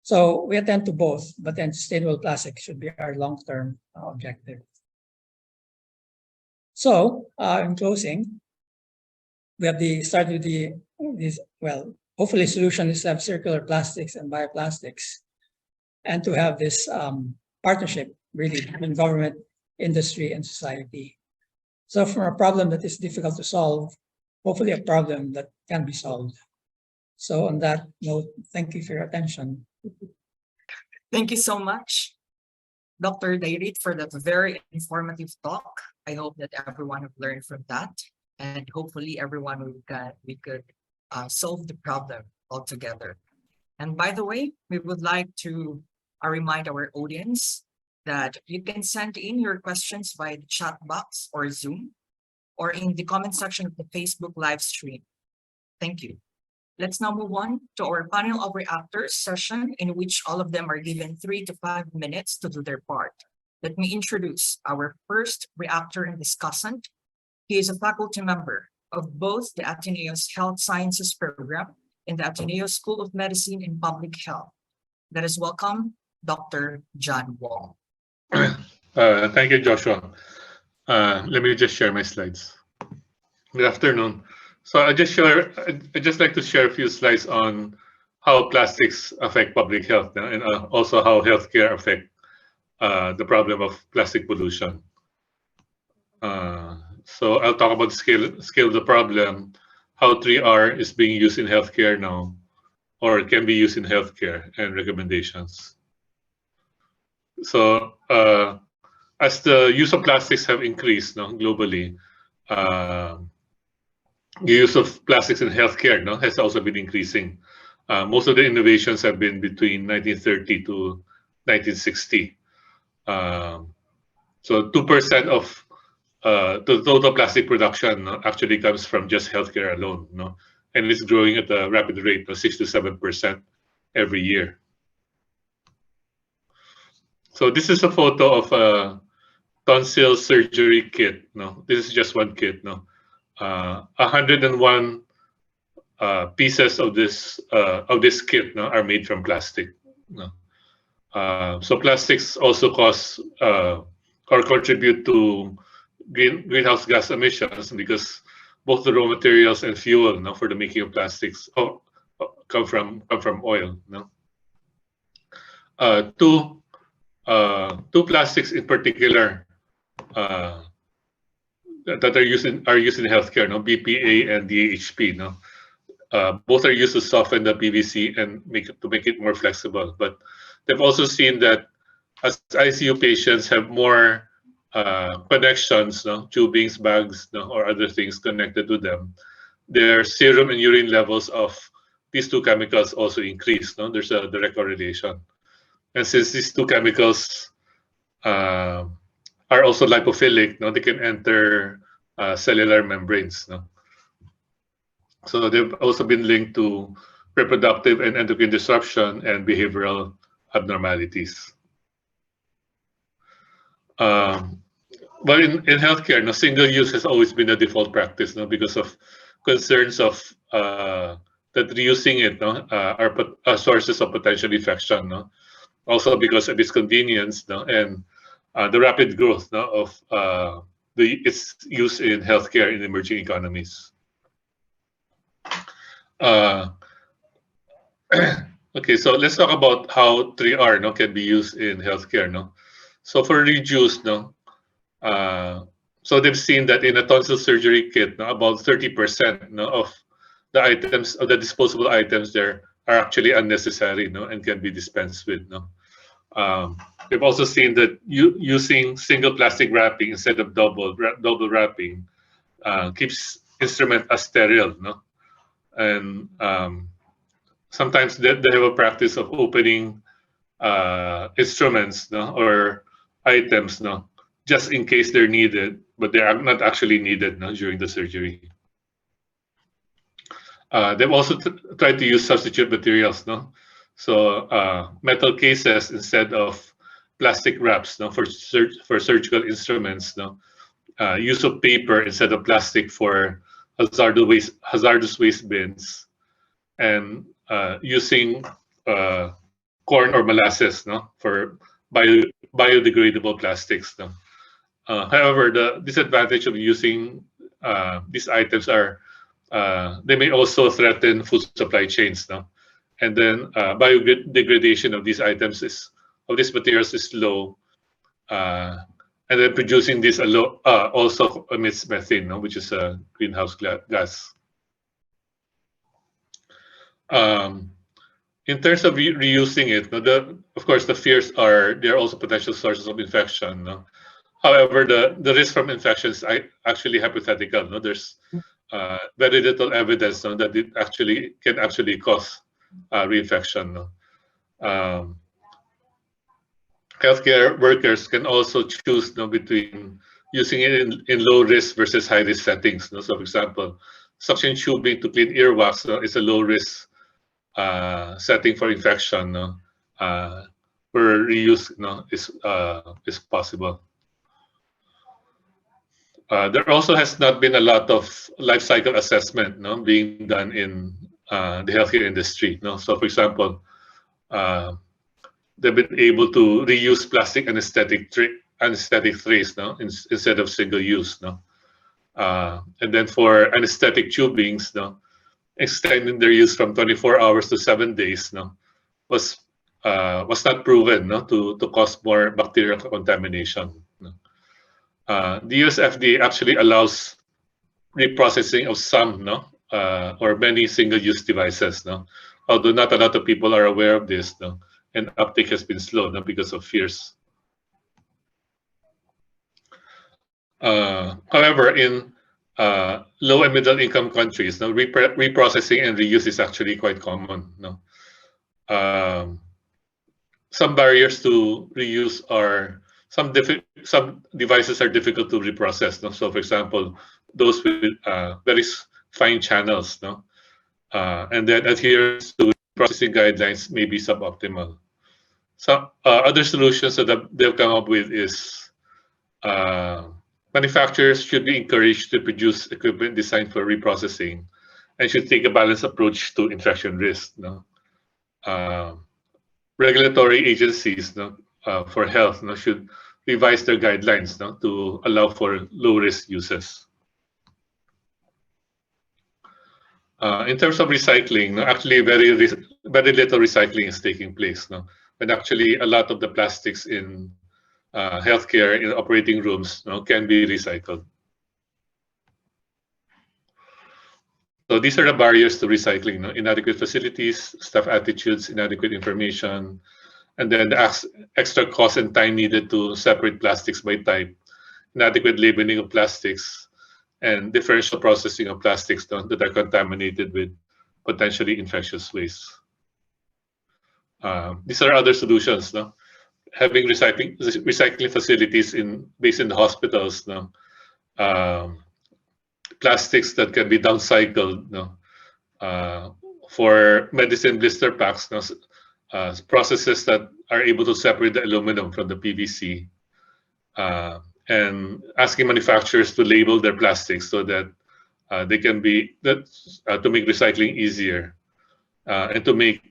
So we attend to both, but then sustainable plastics should be our long-term objective. So in closing, we have start with hopefully solution is to have circular plastics and bioplastics, and to have this partnership really between government, industry, and society. So from a problem that is difficult to solve, hopefully a problem that can be solved. So on that note, thank you for your attention. Thank you so much, Dr. DAYRIT, for that very informative talk. I hope that everyone have learned from that, and hopefully everyone we could solve the problem altogether. And by the way, we would like to remind our audience that you can send in your questions via the chat box or Zoom, or in the comment section of the Facebook live stream. Thank you. Let's now move on to our panel of reactors session, in which all of them are given 3 to 5 minutes to do their part. Let me introduce our first reactor and discussant. He is a faculty member of both the Ateneo's Health Sciences Program and the Ateneo School of Medicine and Public Health. Let us welcome Dr. John Wong. Thank you, Joshua. Let me just share my slides. Good afternoon. So I'd just like to share a few slides on how plastics affect public health and also how healthcare affect the problem of plastic pollution. So I'll talk about the scale of the problem, how 3R is being used in healthcare now, or can be used in healthcare, and recommendations. So as the use of plastics have increased globally, the use of plastics in healthcare has also been increasing. Most of the innovations have been between 1930 to 1960. So 2% of the total plastic production actually comes from just healthcare alone, and it's growing at a rapid rate of 6 to 7% every year. So this is a photo of a tonsil surgery kit. This is just one kit. 101 pieces of this kit are made from plastic. So plastics also cause or contribute to greenhouse gas emissions because both the raw materials and fuel for the making of plastics come from oil. Two plastics in particular that are used in healthcare, BPA and DHP. Both are used to soften the PVC and to make it more flexible. But they've also seen that as ICU patients have more connections, tubings, bags, or other things connected to them, their serum and urine levels of these two chemicals also increase. There's a direct correlation. And since these two chemicals are also lipophilic, they can enter cellular membranes. So they've also been linked to reproductive and endocrine disruption and behavioral abnormalities. But in healthcare, single use has always been a default practice, because of concerns of that reusing it are sources of potential infection. Also because of its convenience, and the rapid growth of its use in healthcare in emerging economies. Okay, so let's talk about how 3R can be used in healthcare. So for reduce, so they've seen that in a tonsil surgery kit, about 30% of the items, of the disposable items there are actually unnecessary, and can be dispensed with. They've also seen that using single plastic wrapping instead of double wrapping keeps instrument as sterile. And sometimes they have a practice of opening instruments or items just in case they're needed, but they are not actually needed during the surgery. They've also tried to use substitute materials. So metal cases instead of plastic wraps for surgical instruments. Use of paper instead of plastic for hazardous waste bins, and using corn or molasses for biodegradable plastics. However, the disadvantage of using these items are they may also threaten food supply chains. And then biodegradation of these items of these materials is low. And then producing this also emits methane, which is a greenhouse gas. In terms of reusing it, of course, the fears are there are also potential sources of infection. However, the risk from infection is actually hypothetical. There's very little evidence that it can actually cause reinfection. Healthcare workers can also choose between using it in low risk versus high risk settings. So, for example, suction tubing to clean earwax is a low risk setting for infection, where reuse is possible. There also has not been a lot of life cycle assessment being done in the healthcare industry. So, for example, they've been able to reuse plastic anesthetic trays instead of single use. And then for anesthetic tubings, extending their use from 24 hours to 7 days was was not proven to cause more bacterial contamination. The US FDA actually allows reprocessing of some or many single-use devices, although not a lot of people are aware of this, and uptake has been slow because of fears. However, in low and middle income countries, reprocessing and reuse is actually quite common. Some barriers to reuse are some devices are difficult to reprocess. So, for example, those with very fine channels, and then adherence to processing guidelines may be suboptimal. Some other solutions that they've come up with is manufacturers should be encouraged to produce equipment designed for reprocessing and should take a balanced approach to infection risk. Regulatory agencies for health should revise their guidelines to allow for low-risk uses. In terms of recycling, actually very little recycling is taking place. And actually a lot of the plastics in healthcare, in operating rooms, can be recycled. So these are the barriers to recycling: inadequate facilities, staff attitudes, inadequate information, and then the extra cost and time needed to separate plastics by type, inadequate labeling of plastics, and differential processing of plastics that are contaminated with potentially infectious waste. These are other solutions. Having recycling facilities based in the hospitals, plastics that can be downcycled for medicine blister packs, processes that are able to separate the aluminum from the PVC, and asking manufacturers to label their plastics so that they can be to make recycling easier, and to make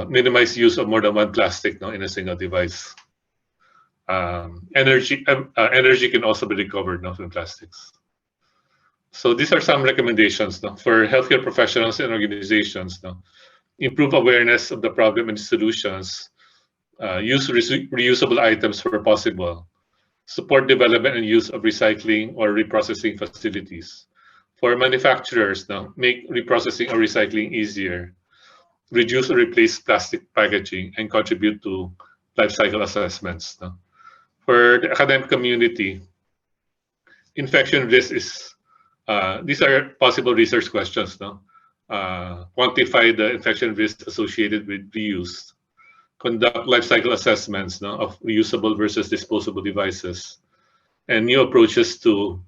minimize use of more than one plastic in a single device. Energy can also be recovered from plastics. So these are some recommendations for healthcare professionals and organizations. Improve awareness of the problem and solutions. Use reusable items where possible. Support development and use of recycling or reprocessing facilities. For manufacturers, make reprocessing or recycling easier. Reduce or replace plastic packaging and contribute to life cycle assessments. For the academic community, infection risk is, these are possible research questions. Quantify the infection risk associated with reuse. Conduct life cycle assessments of reusable versus disposable devices, and new approaches to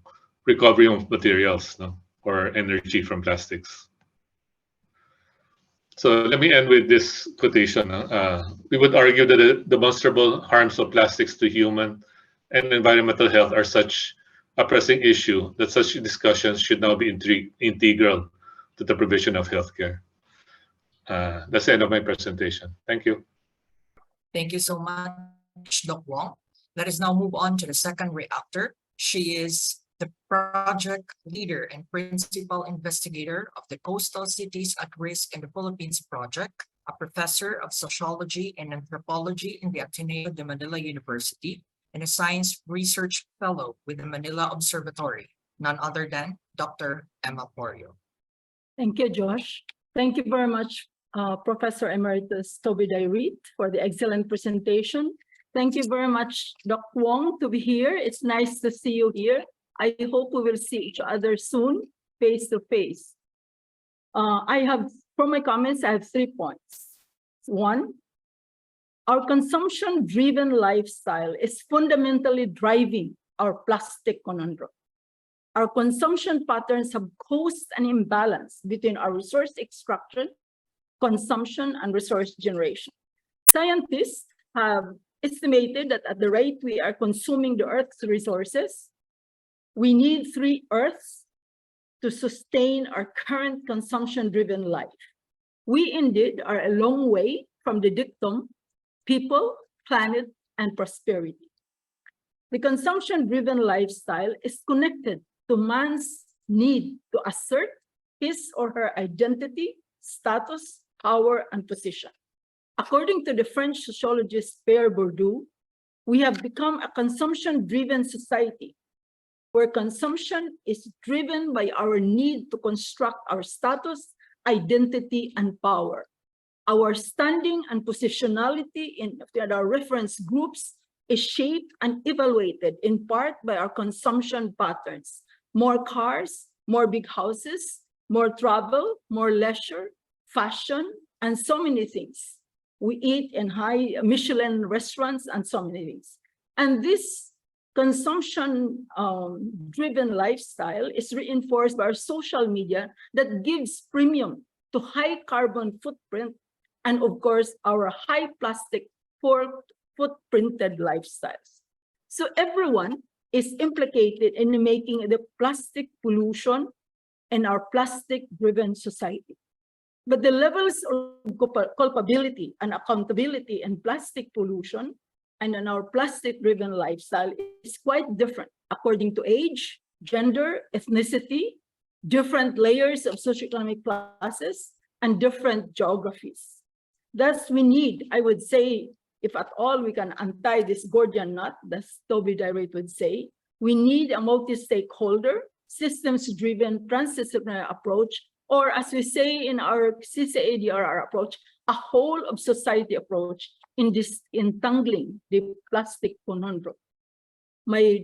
recovery of materials or energy from plastics. So let me end with this quotation. We would argue that the demonstrable harms of plastics to human and environmental health are such a pressing issue that such discussions should now be integral to the provision of healthcare. That's the end of my presentation. Thank you. Thank you so much, Doc Wong. Let us now move on to the second reactor. She is the project leader and principal investigator of the Coastal Cities at Risk in the Philippines project, a professor of sociology and anthropology in the Ateneo de Manila University, and a science research fellow with the Manila Observatory, none other than Dr. Emma PORIO. Thank you, Josh. Thank you very much, Professor Emeritus Toby DAYRIT, for the excellent presentation. Thank you very much, Dr. Wong, to be here. It's nice to see you here. I hope we will see each other soon, face to face. For my comments, I have 3 points. One, our consumption-driven lifestyle is fundamentally driving our plastic conundrum. Our consumption patterns have caused an imbalance between our resource extraction, consumption, and resource generation. Scientists have estimated that at the rate we are consuming the Earth's resources, we need 3 Earths to sustain our current consumption-driven life. We indeed are a long way from the dictum, people, planet, and prosperity. The consumption-driven lifestyle is connected to man's need to assert his or her identity, status, power, and position. According to the French sociologist Pierre Bourdieu, we have become a consumption-driven society where consumption is driven by our need to construct our status, identity, and power. Our standing and positionality in our reference groups is shaped and evaluated in part by our consumption patterns. More cars, more big houses, more travel, more leisure, fashion, and so many things. We eat in high Michelin restaurants and so many things. And this consumption-driven lifestyle is reinforced by our social media that gives premium to high carbon footprint and, of course, our high plastic footprinted lifestyles. So everyone is implicated in making the plastic pollution in our plastic-driven society. But the levels of culpability and accountability in plastic pollution and in our plastic-driven lifestyle is quite different according to age, gender, ethnicity, different layers of socioeconomic classes, and different geographies. Thus, we need, I would say, if at all we can untie this Gordian knot, as Toby DAYRIT would say, we need a multi-stakeholder, systems-driven transdisciplinary approach, or as we say in our CCARPH approach, a whole of society approach in this entangling the plastic conundrum. My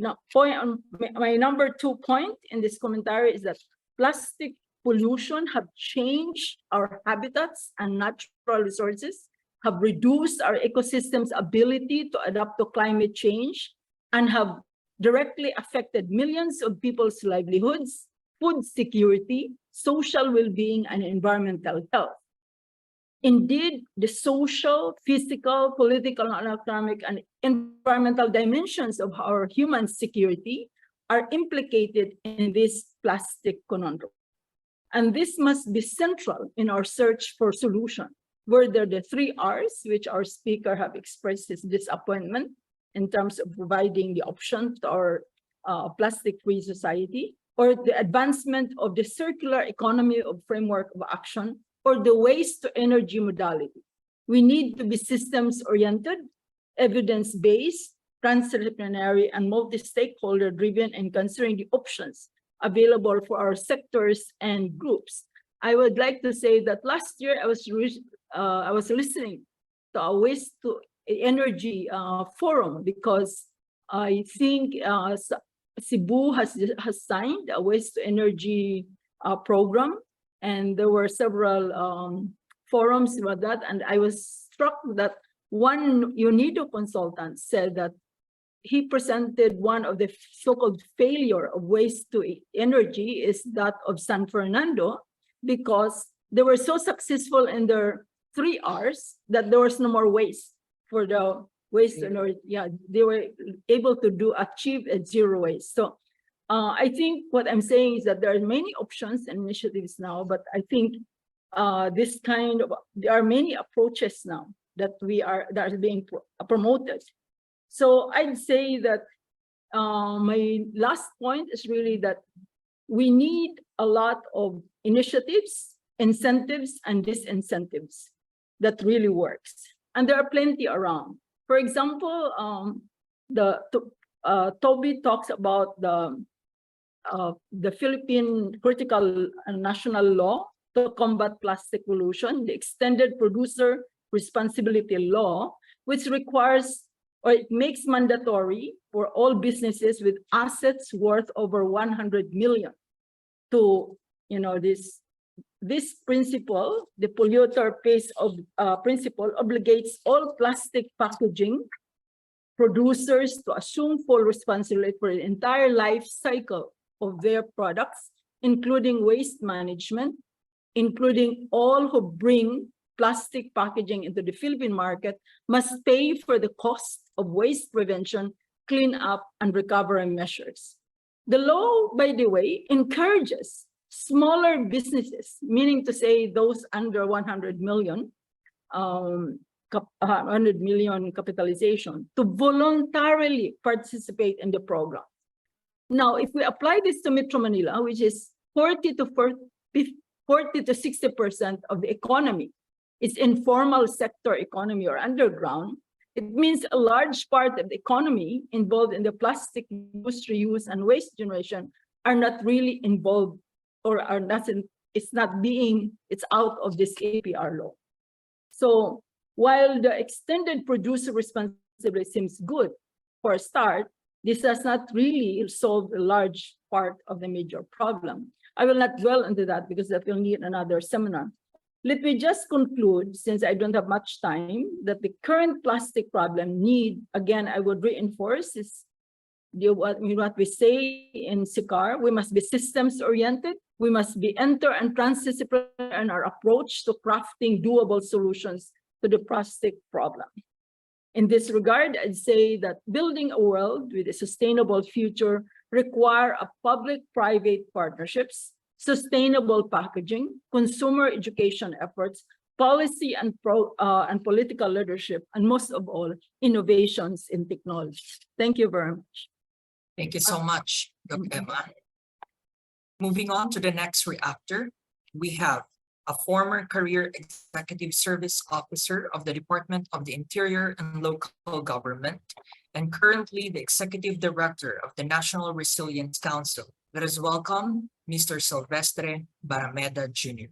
number 2 point in this commentary is that plastic pollution have changed our habitats and natural resources, have reduced our ecosystem's ability to adapt to climate change, and have directly affected millions of people's livelihoods, food security, social well-being, and environmental health. Indeed, the social, physical, political, and economic, and environmental dimensions of our human security are implicated in this plastic conundrum. And this must be central in our search for solution, whether the 3 R's, which our speaker have expressed his disappointment in terms of providing the option to our plastic-free society, or the advancement of the circular economy of framework of action, or the waste to energy modality. We need to be systems-oriented, evidence-based, transdisciplinary, and multi-stakeholder driven in considering the options available for our sectors and groups. I would like to say that last year I was listening to a waste to energy forum because I think Cebu has signed a waste to energy program, and there were several forums about that. And I was struck that one UNIDO consultant said that he presented one of the so-called failure of waste to energy is that of San Fernando, because they were so successful in their 3 R's that there was no more waste for the waste. Yeah, they were able to achieve a 0 waste. So I think what I'm saying is that there are many options and initiatives now, but I think there are many approaches now that are being promoted. So I'd say that my last point is really that we need a lot of initiatives, incentives, and disincentives that really works. And there are plenty around. For example, Toby talks about the Philippine critical national law to combat plastic pollution, the extended producer responsibility law, which requires or it makes mandatory for all businesses with assets worth over 100 million to, this principle, the polluter pays principle obligates all plastic packaging producers to assume full responsibility for the entire life cycle of their products, including waste management, including all who bring plastic packaging into the Philippine market must pay for the cost of waste prevention, cleanup, and recovery measures. The law, by the way, encourages smaller businesses, meaning to say those under 100 million capitalization, to voluntarily participate in the program. Now, if we apply this to Metro Manila, which is 40 to 60% of the economy is informal sector economy or underground, it means a large part of the economy involved in the plastic use, reuse, and waste generation are not really involved or are not in, it's out of this APR law. So while the extended producer responsibility seems good for a start, this does not really solve a large part of the major problem. I will not dwell into that because that will need another seminar. Let me just conclude, since I don't have much time, that the current plastic problem again, I would reinforce is what we say in CCAR, we must be systems oriented. We must be enter and transdisciplinary in our approach to crafting doable solutions to the plastic problem. In this regard, I'd say that building a world with a sustainable future require a public-private partnerships, sustainable packaging, consumer education efforts, policy and political leadership, and most of all, innovations in technology. Thank you very much. Thank you so much, Dr. Emma. Moving on to the next reactor, we have a former career executive service officer of the Department of the Interior and Local Government, and currently the executive director of the National Resilience Council. Let us welcome Mr. Silvestre BARRAMEDA Jr.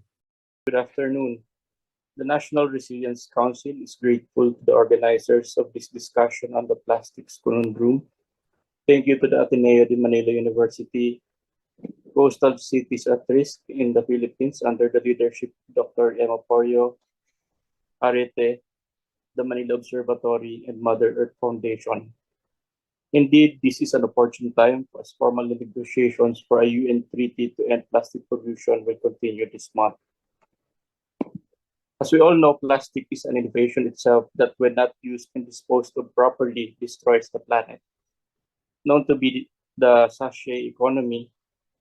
Good afternoon. The National Resilience Council is grateful to the organizers of this discussion on the Plastics Conundrum. Thank you to the Ateneo de Manila University, coastal cities at risk in the Philippines under the leadership of Dr. PORIO, ARETE, the Manila Observatory, and Mother Earth Foundation. Indeed, this is an opportune time as formal negotiations for a UN treaty to end plastic pollution will continue this month. As we all know, plastic is an innovation itself that, when not used and disposed of properly, destroys the planet. Known to be the sachet economy,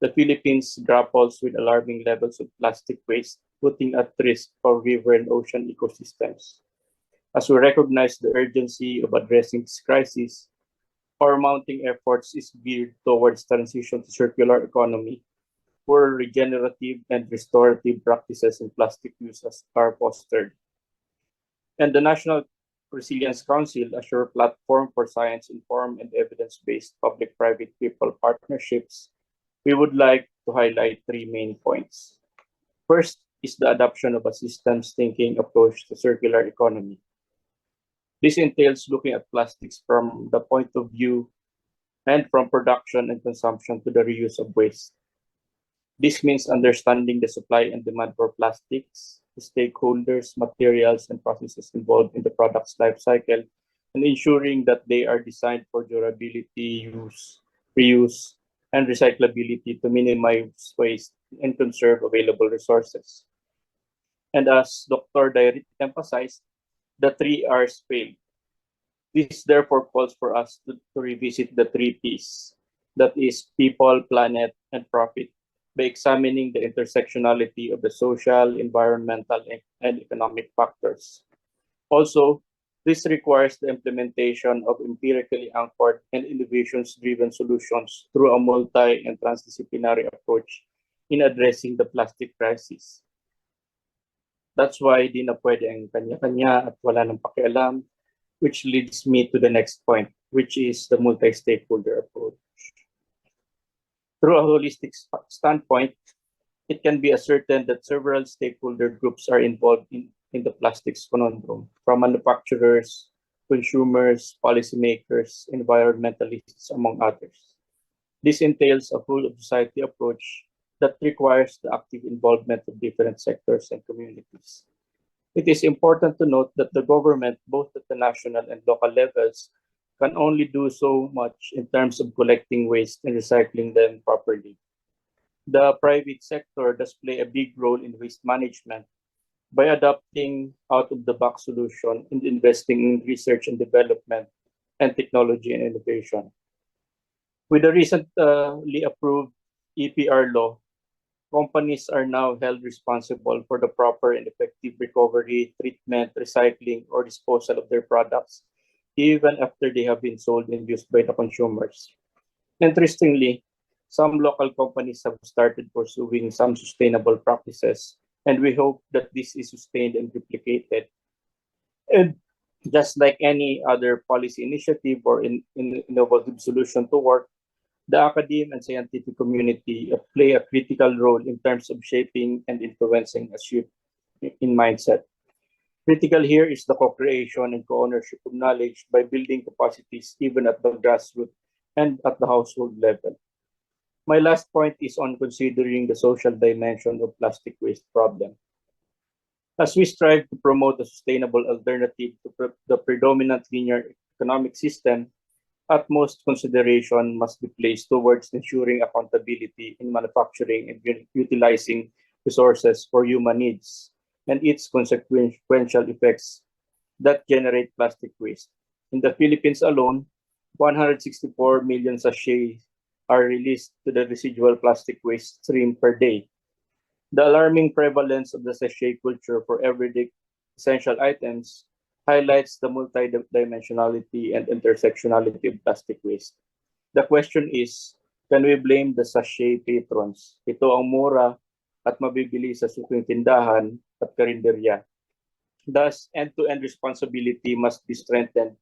the Philippines grapples with alarming levels of plastic waste, putting at risk our river and ocean ecosystems. As we recognize the urgency of addressing this crisis, our mounting efforts is geared towards transition to circular economy, where regenerative and restorative practices in plastic uses are fostered. And the National Resilience Council, a sure platform for science-informed and evidence-based public-private people partnerships, we would like to highlight three main points. First is the adoption of a systems thinking approach to circular economy. This entails looking at plastics from the point of view and from production and consumption to the reuse of waste. This means understanding the supply and demand for plastics, the stakeholders, materials, and processes involved in the product's life cycle, and ensuring that they are designed for durability, use, reuse, and recyclability to minimize waste and conserve available resources. And as Dr. DAYRIT emphasized, the 3 R's failed. This therefore calls for us to revisit the 3 P's, that is, people, planet, and profit, by examining the intersectionality of the social, environmental, and economic factors. Also, this requires the implementation of empirically anchored and innovations-driven solutions through a multi- and transdisciplinary approach in addressing the plastic crisis. That's why di na pwede ang kanya-kanya at wala nang pakialam, which leads me to the next point, which is the multi-stakeholder approach. Through a holistic standpoint, it can be ascertained that several stakeholder groups are involved in the plastics conundrum, from manufacturers, consumers, policymakers, environmentalists, among others. This entails a whole-of-society approach that requires the active involvement of different sectors and communities. It is important to note that the government, both at the national and local levels, can only do so much in terms of collecting waste and recycling them properly. The private sector does play a big role in waste management by adopting out-of-the-box solution and investing in research and development and technology and innovation. With the recently approved EPR law, companies are now held responsible for the proper and effective recovery, treatment, recycling, or disposal of their products, even after they have been sold and used by the consumers. Interestingly, some local companies have started pursuing some sustainable practices and we hope that this is sustained and replicated. And just like any other policy initiative or innovative solution to work, the academic and scientific community play a critical role in terms of shaping and influencing a shift in mindset. Critical here is the co-creation and co-ownership of knowledge by building capacities even at the grassroots and at the household level. My last point is on considering the social dimension of plastic waste problem. As we strive to promote a sustainable alternative to the predominant linear economic system, utmost consideration must be placed towards ensuring accountability in manufacturing and utilizing resources for human needs and its consequential effects that generate plastic waste. In the Philippines alone, 164 million sachets are released to the residual plastic waste stream per day. The alarming prevalence of the sachet culture for everyday essential items highlights the multidimensionality and intersectionality of plastic waste. The question is, can we blame the sachet patrons? Ito ang mura at mabibili sa suking tindahan at karinderya. Thus, end-to-end responsibility must be strengthened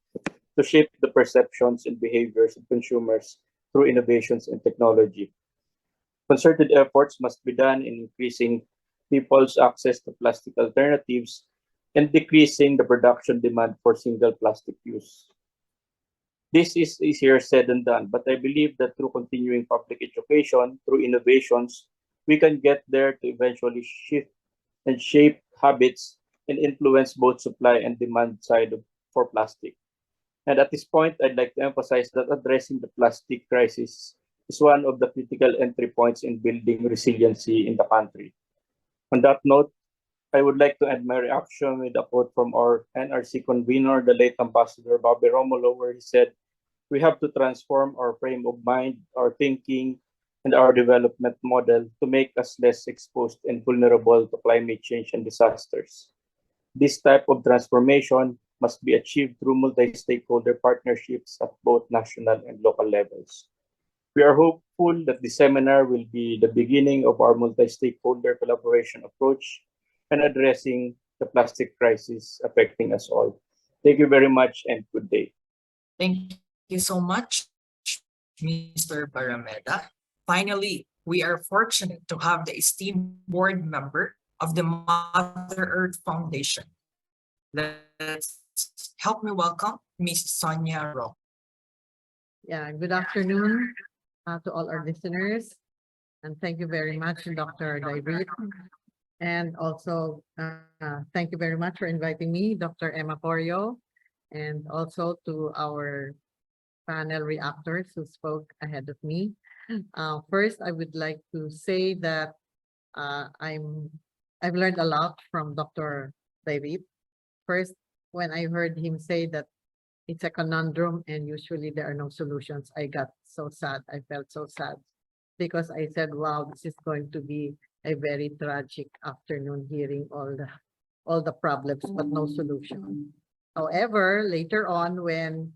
to shape the perceptions and behaviors of consumers through innovations in technology. Concerted efforts must be done in increasing people's access to plastic alternatives and decreasing the production demand for single plastic use. This is easier said than done, but I believe that through continuing public education, through innovations, we can get there to eventually shift and shape habits and influence both supply and demand side for plastic. And at this point, I'd like to emphasize that addressing the plastic crisis is one of the critical entry points in building resiliency in the country. On that note, I would like to end my reaction with a quote from our NRC convener, the late Ambassador Bobby Romulo, where he said, "We have to transform our frame of mind, our thinking, and our development model to make us less exposed and vulnerable to climate change and disasters. This type of transformation must be achieved through multi-stakeholder partnerships at both national and local levels." We are hopeful that this seminar will be the beginning of our multi-stakeholder collaboration approach and addressing the plastic crisis affecting us all. Thank you very much and good day. Thank you so much, Mr. Barrameda. Finally, we are fortunate to have the esteemed board member of the Mother Earth Foundation. Let's help me welcome Ms. Sonia ROCO. Yeah, good afternoon to all our listeners. And thank you very much, Dr. DAYRIT. And also, thank you very much for inviting me, Dr. Emma PORIO, and also to our panel reactors who spoke ahead of me. First, I would like to say that I've learned a lot from Dr. DAYRIT. First, when I heard him say that it's a conundrum and usually there are no solutions, I got so sad. I felt so sad because I said, wow, this is going to be a very tragic afternoon hearing all the problems, but no solution. However, later on, when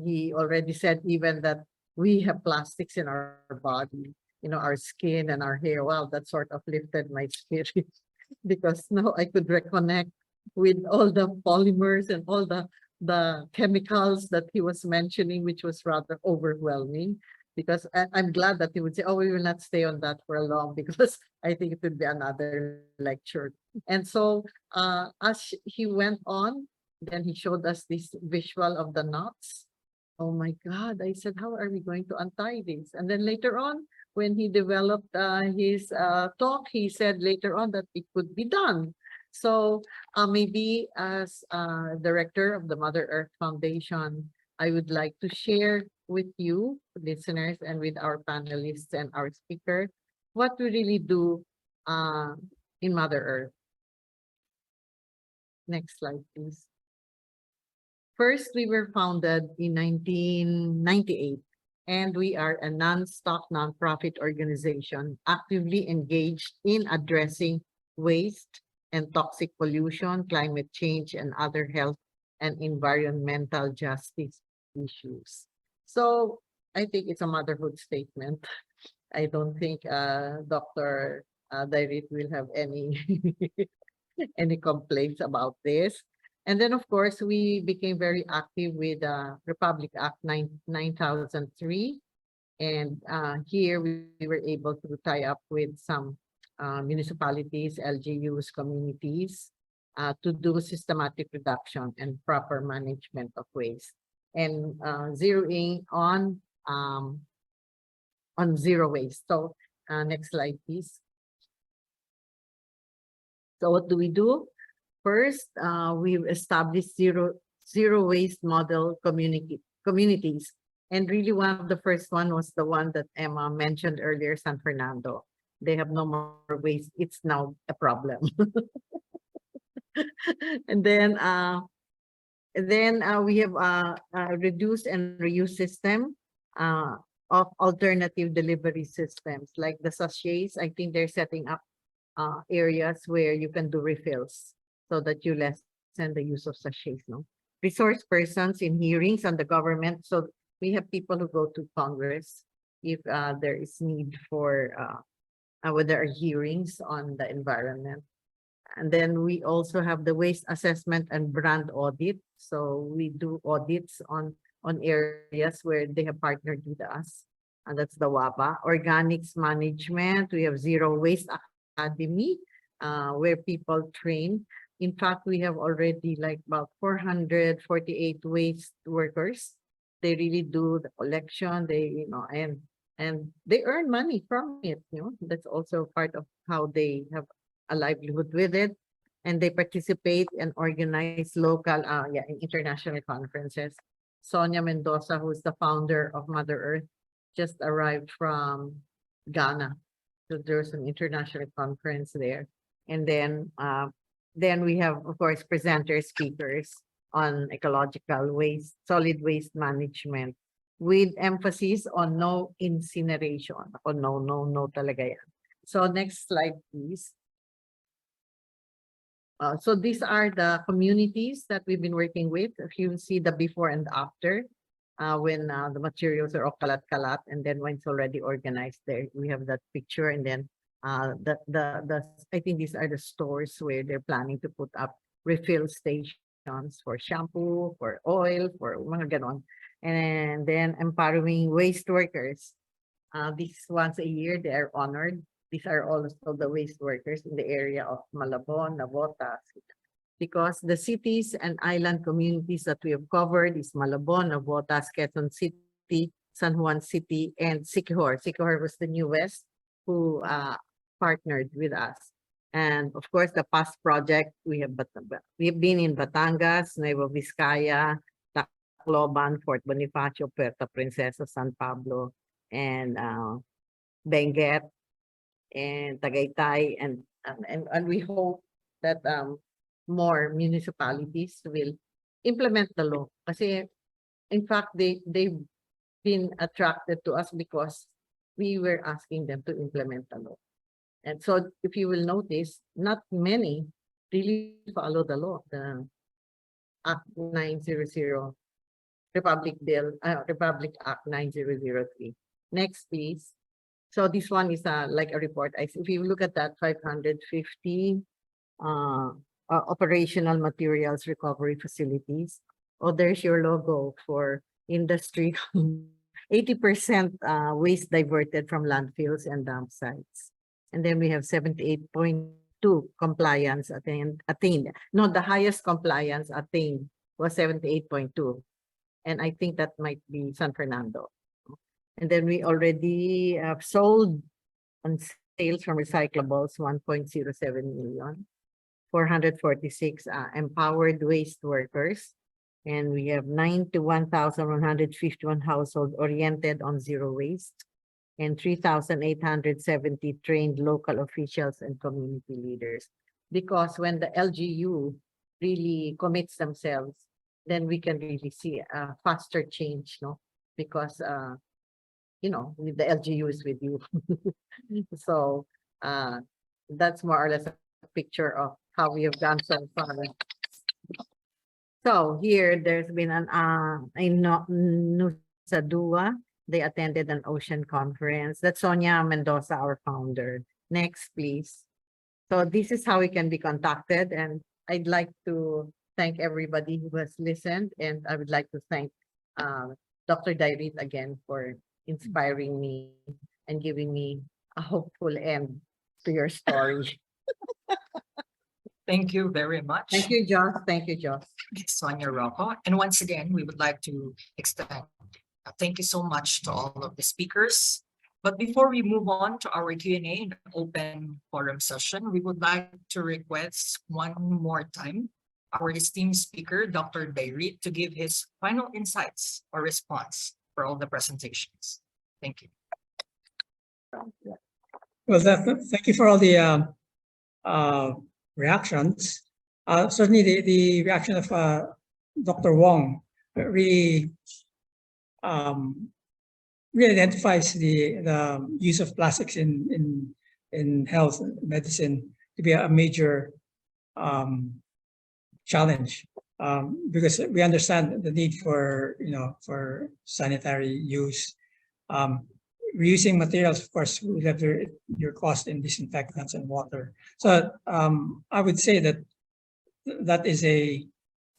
he already said even that we have plastics in our body, our skin and our hair, wow, that sort of lifted my spirit because now I could reconnect with all the polymers and all the chemicals that he was mentioning, which was rather overwhelming. Because I'm glad that he would say, oh, we will not stay on that for long because I think it would be another lecture. And so as he went on, then he showed us this visual of the knots. Oh my God, I said, how are we going to untie this? And then later on, when he developed his talk, he said later on that it could be done. So maybe as director of the Mother Earth Foundation, I would like to share with you, listeners, and with our panelists and our speaker, what we really do in Mother Earth. Next slide, please. First, we were founded in 1998, and we are a non-stock, non-profit organization actively engaged in addressing waste and toxic pollution, climate change, and other health and environmental justice issues. So I think it's a motherhood statement. I don't think Dr. DAYRIT will have any any complaints about this. And then, of course, we became very active with Republic Act 9003. And here we were able to tie up with some municipalities, LGUs, communities, to do systematic reduction and proper management of waste, and zeroing on zero waste. So next slide, please. So what do we do? First, we've established zero waste model communities. And really one of the first one was the one that Emma mentioned earlier, San Fernando. They have no more waste. It's now a problem. And then we have a reduced and reuse system of alternative delivery systems like the sachets. I think they're setting up areas where you can do refills so that you lessen the use of sachets. No, resource persons in hearings on the government. So we have people who go to Congress if there is need for when there are hearings on the environment. And then we also have the waste assessment and brand audit. So we do audits on areas where they have partnered with us. And that's the WABA. Organics management, we have Zero Waste Academy, where people train. In fact, we have already like about 448 waste workers. They really do the collection, and they earn money from it. That's also part of how they have a livelihood with it. And they participate and organize local, in international conferences. Sonia Mendoza, who's the founder of Mother Earth, just arrived from Ghana. So there's an international conference there. And then we have, of course, presenters, speakers on ecological waste, solid waste management, with emphasis on no incineration. O no talaga yan. So next slide, please. So these are the communities that we've been working with. If you see the before and after, when the materials are all kalat-kalat, and then when it's already organized there, we have that picture. And then I think these are the stores where they're planning to put up refill stations for shampoo, for oil, for mga ganon. And then empowering waste workers. These once a year, they are honored. These are also the waste workers in the area of Malabon, Navotas, because the cities and island communities that we have covered is Malabon, Navotas, Quezon City, San Juan City, and CCARPH. CCARPH was the newest who partnered with us. And of course, the past project, we have been in Batangas, Nueva Vizcaya, Tacloban, Fort Bonifacio, Puerto Princesa, San Pablo, and Benguet, and Tagaytay, and we hope that more municipalities will implement the law. Kasi in fact, they've been attracted to us because we were asking them to implement the law. And so if you will notice, not many really follow the law. The Act 900, Republic Act 9003. Next, please. So this one is like a report. If you look at that, 550 operational materials recovery facilities. Oh, there's your logo for industry. 80% waste diverted from landfills and dump sites. And then we have 78.2 compliance attained. No, the highest compliance attained was 78.2. And I think that might be San Fernando. And then we already have sold on sales from recyclables 1.07 million, 446 empowered waste workers, and we have 91,151 households oriented on zero waste, and 3,870 trained local officials and community leaders. Because when the LGU really commits themselves, then we can really see a faster change, no? Because with the LGU is with you. So that's more or less a picture of how we have done so far. So here there's been in Nusa Dua, they attended an ocean conference. That's Sonia Mendoza, our founder. Next, please. So this is how we can be contacted, and I'd like to thank everybody who has listened, and I would like to thank Dr. DAYRIT again for inspiring me and giving me a hopeful end to your story. Thank you very much. Thank you, Joss. Thank you, Joss. Sonia Rocco. And once again, we would like to extend thank you so much to all of the speakers. But before we move on to our Q&A and open forum session, we would like to request one more time our esteemed speaker, Dr. DAYRIT, to give his final insights or response for all the presentations. Thank you. Well, thank you for all the reactions. Certainly the reaction of Dr. Wong really identifies the use of plastics in health medicine to be a major challenge, because we understand the need for for sanitary use. Reusing materials, of course, will have your cost in disinfectants and water. So I would say that that is a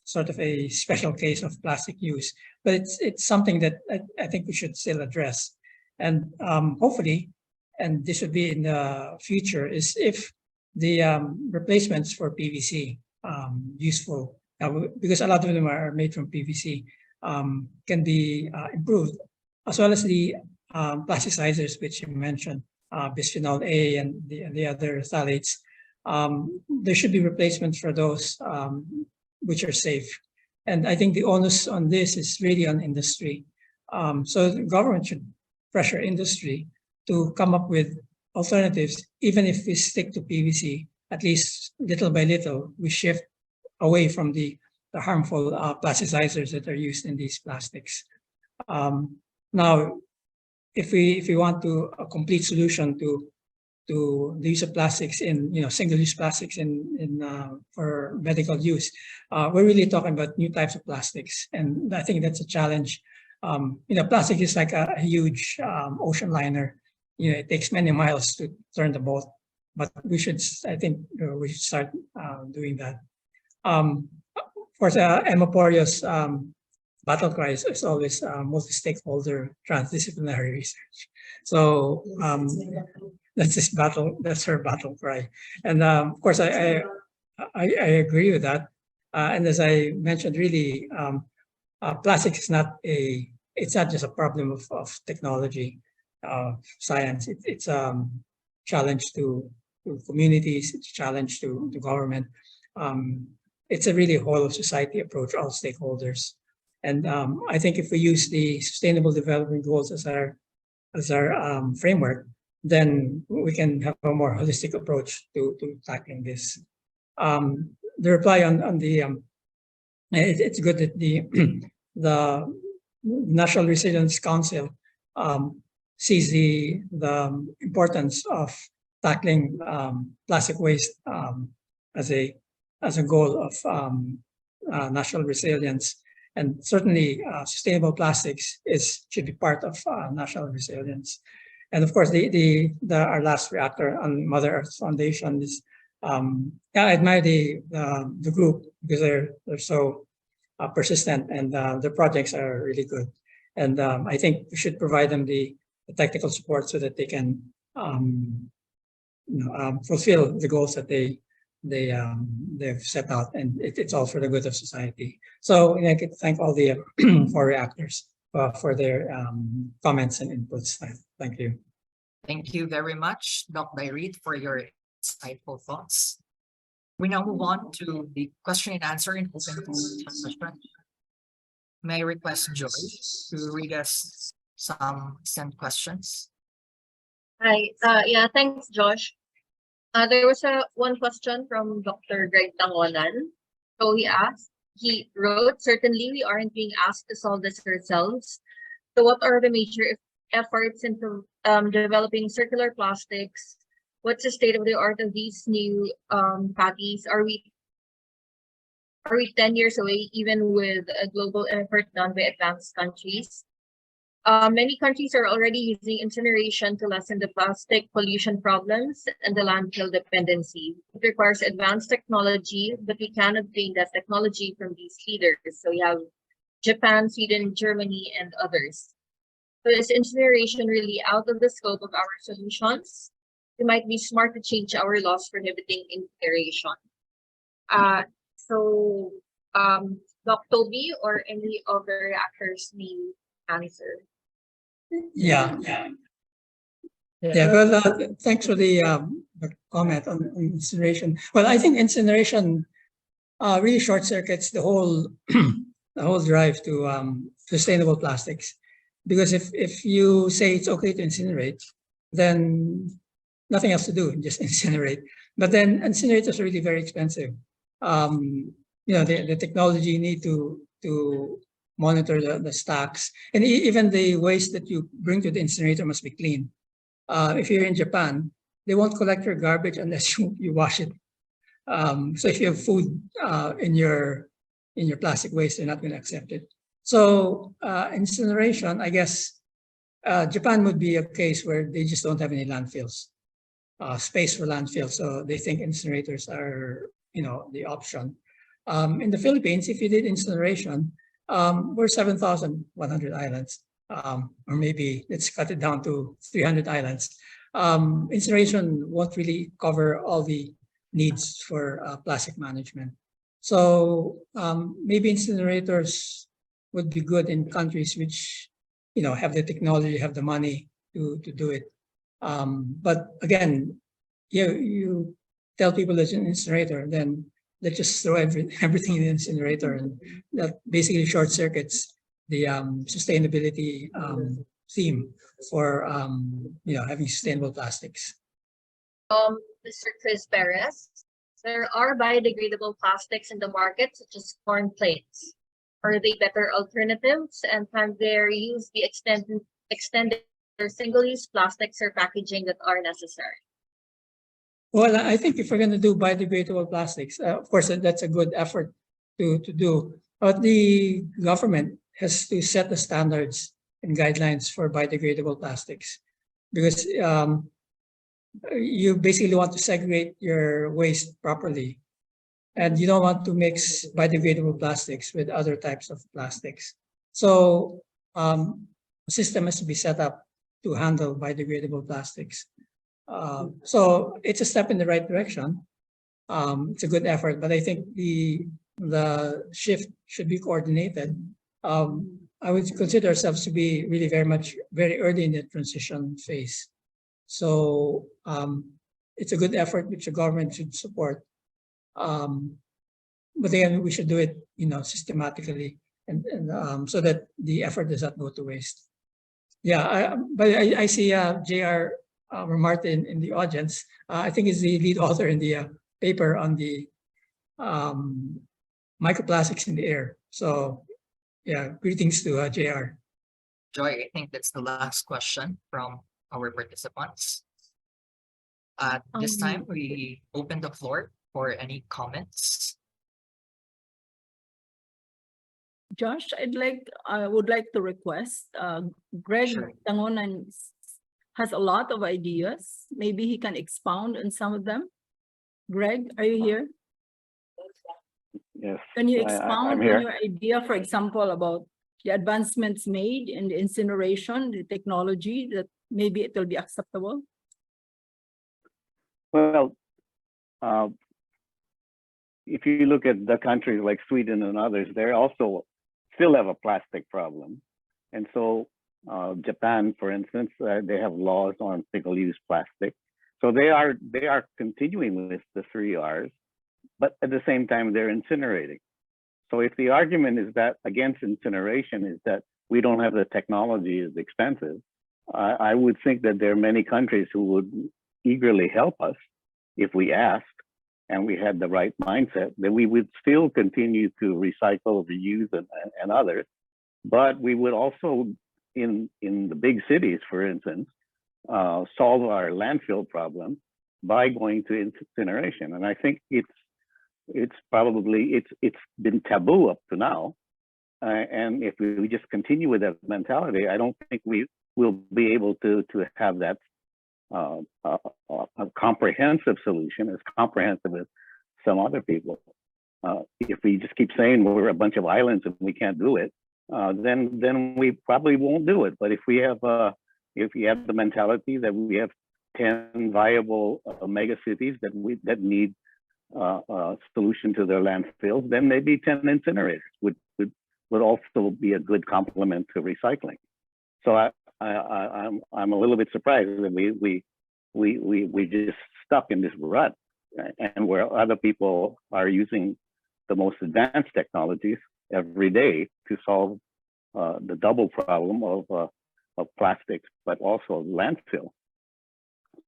sort of a special case of plastic use, but it's something that I think we should still address. And hopefully, and this would be in the future, is if the replacements for PVC useful, because a lot of them are made from PVC, can be improved, as well as the plasticizers, which you mentioned, bisphenol A and the other phthalates. There should be replacements for those which are safe. And I think the onus on this is really on industry. So the government should pressure industry to come up with alternatives. Even if we stick to PVC, at least little by little, we shift away from the harmful plasticizers that are used in these plastics. Now, if we want a complete solution to the use of plastics in single-use plastics for medical use, we're really talking about new types of plastics, and I think that's a challenge. Plastic is like a huge ocean liner. It takes many miles to turn the boat, but I think we should start doing that. Of course, Emma Porio's battle cry is always multi-stakeholder transdisciplinary research. So that's her battle cry. And of course, I agree with that. And as I mentioned, really, plastics is it's not just a problem of technology, science. It's a challenge to communities. It's a challenge to government. It's a really whole of society approach, all stakeholders. And I think if we use the Sustainable Development Goals as our framework, then we can have a more holistic approach to tackling this. The reply on the it's good that the National Resilience Council sees the importance of tackling plastic waste as a goal of national resilience. And certainly sustainable plastics should be part of national resilience. And of course, our last reactor on Mother Earth Foundation is, I admire the group because they're so persistent, and their projects are really good. And I think we should provide them the technical support so that they can fulfill the goals that they've set out, and it's all for the good of society. So I could thank all the 4 reactors for their comments and inputs. Thank you. Thank you very much, Dr. DAYRIT, for your insightful thoughts. We now move on to the question and answer in open session. May I request Joy to read us some sent questions? Hi, yeah, thanks, Josh. There was one question from Dr. Greg Tangonan. So he wrote, certainly we aren't being asked to solve this ourselves. So what are the major efforts into developing circular plastics? What's the state of the art of these new patties? Are we 10 years away, even with a global effort done by advanced countries? Many countries are already using incineration to lessen the plastic pollution problems and the landfill dependency. It requires advanced technology, but we can obtain that technology from these leaders. So we have Japan, Sweden, Germany, and others. So is incineration really out of the scope of our solutions? It might be smart to change our laws prohibiting incineration. Doc Toby or any of the reactors may answer. Yeah. Well, thanks for the comment on incineration. Well, I think incineration really short circuits the whole the whole drive to sustainable plastics. Because if you say it's okay to incinerate, then nothing else to do, just incinerate. But then incinerators are really very expensive. The technology you need to monitor the stacks, and even the waste that you bring to the incinerator must be clean. If you're in Japan, they won't collect your garbage unless you wash it. So if you have food in your plastic waste, they're not going to accept it. So incineration, I guess, Japan would be a case where they just don't have any landfills, space for landfills. So they think incinerators are, the option. In the Philippines, if you did incineration, we're 7,100 islands, or maybe let's cut it down to 300 islands. Incineration won't really cover all the needs for plastic management. So maybe incinerators would be good in countries which, have the technology, have the money to do it. But again, you tell people there's an incinerator, then let's just throw everything in the incinerator, and that basically short circuits the sustainability theme for having sustainable plastics. Mr. Chris Perez, there are biodegradable plastics in the market, such as corn plates. Are they better alternatives, and can their use be extended for single-use plastics or packaging that are necessary? Well, I think if we're going to do biodegradable plastics, of course, that's a good effort to do. But the government has to set the standards and guidelines for biodegradable plastics, because you basically want to segregate your waste properly. And you don't want to mix biodegradable plastics with other types of plastics. So a system has to be set up to handle biodegradable plastics. So it's a step in the right direction. It's a good effort, but I think the shift should be coordinated. I would consider ourselves to be really very early in the transition phase. So it's a good effort which the government should support. But again, we should do it, systematically, and so that the effort does not go to waste. Yeah, but I see J.R. Martin in the audience. I think he's the lead author in the paper on the microplastics in the air. So, yeah, greetings to J.R. Joy, I think that's the last question from our participants. At this time, we open the floor for any comments. Josh, I would like to request, Greg Sure. Tangonan has a lot of ideas. Maybe he can expound on some of them. Greg, are you here? Yes. Can you I'm expound on here. your idea, for example, about the advancements made in the incineration, the technology, that maybe it will be acceptable? Well, if you look at the countries like Sweden and others, they also still have a plastic problem. And so Japan, for instance, they have laws on single-use plastic. So they are continuing with the 3 Rs, but at the same time, they're incinerating. So if the argument is that against incineration is that we don't have the technology, is expensive, I would think that there are many countries who would eagerly help us if we asked and we had the right mindset, that we would still continue to recycle, reuse, and others. But we would also, in the big cities, for instance, solve our landfill problem by going to incineration. And I think it's been taboo up to now, and if we just continue with that mentality, I don't think we will be able to have that a comprehensive solution, as comprehensive as some other people. If we just keep saying we're a bunch of islands and we can't do it, then we probably won't do it. But if we have the mentality that we have 10 viable mega cities that need a solution to their landfills, then maybe 10 incinerators would also be a good complement to recycling. So I'm a little bit surprised that we just stuck in this rut, and where other people are using the most advanced technologies every day to solve the double problem of plastics, but also landfill.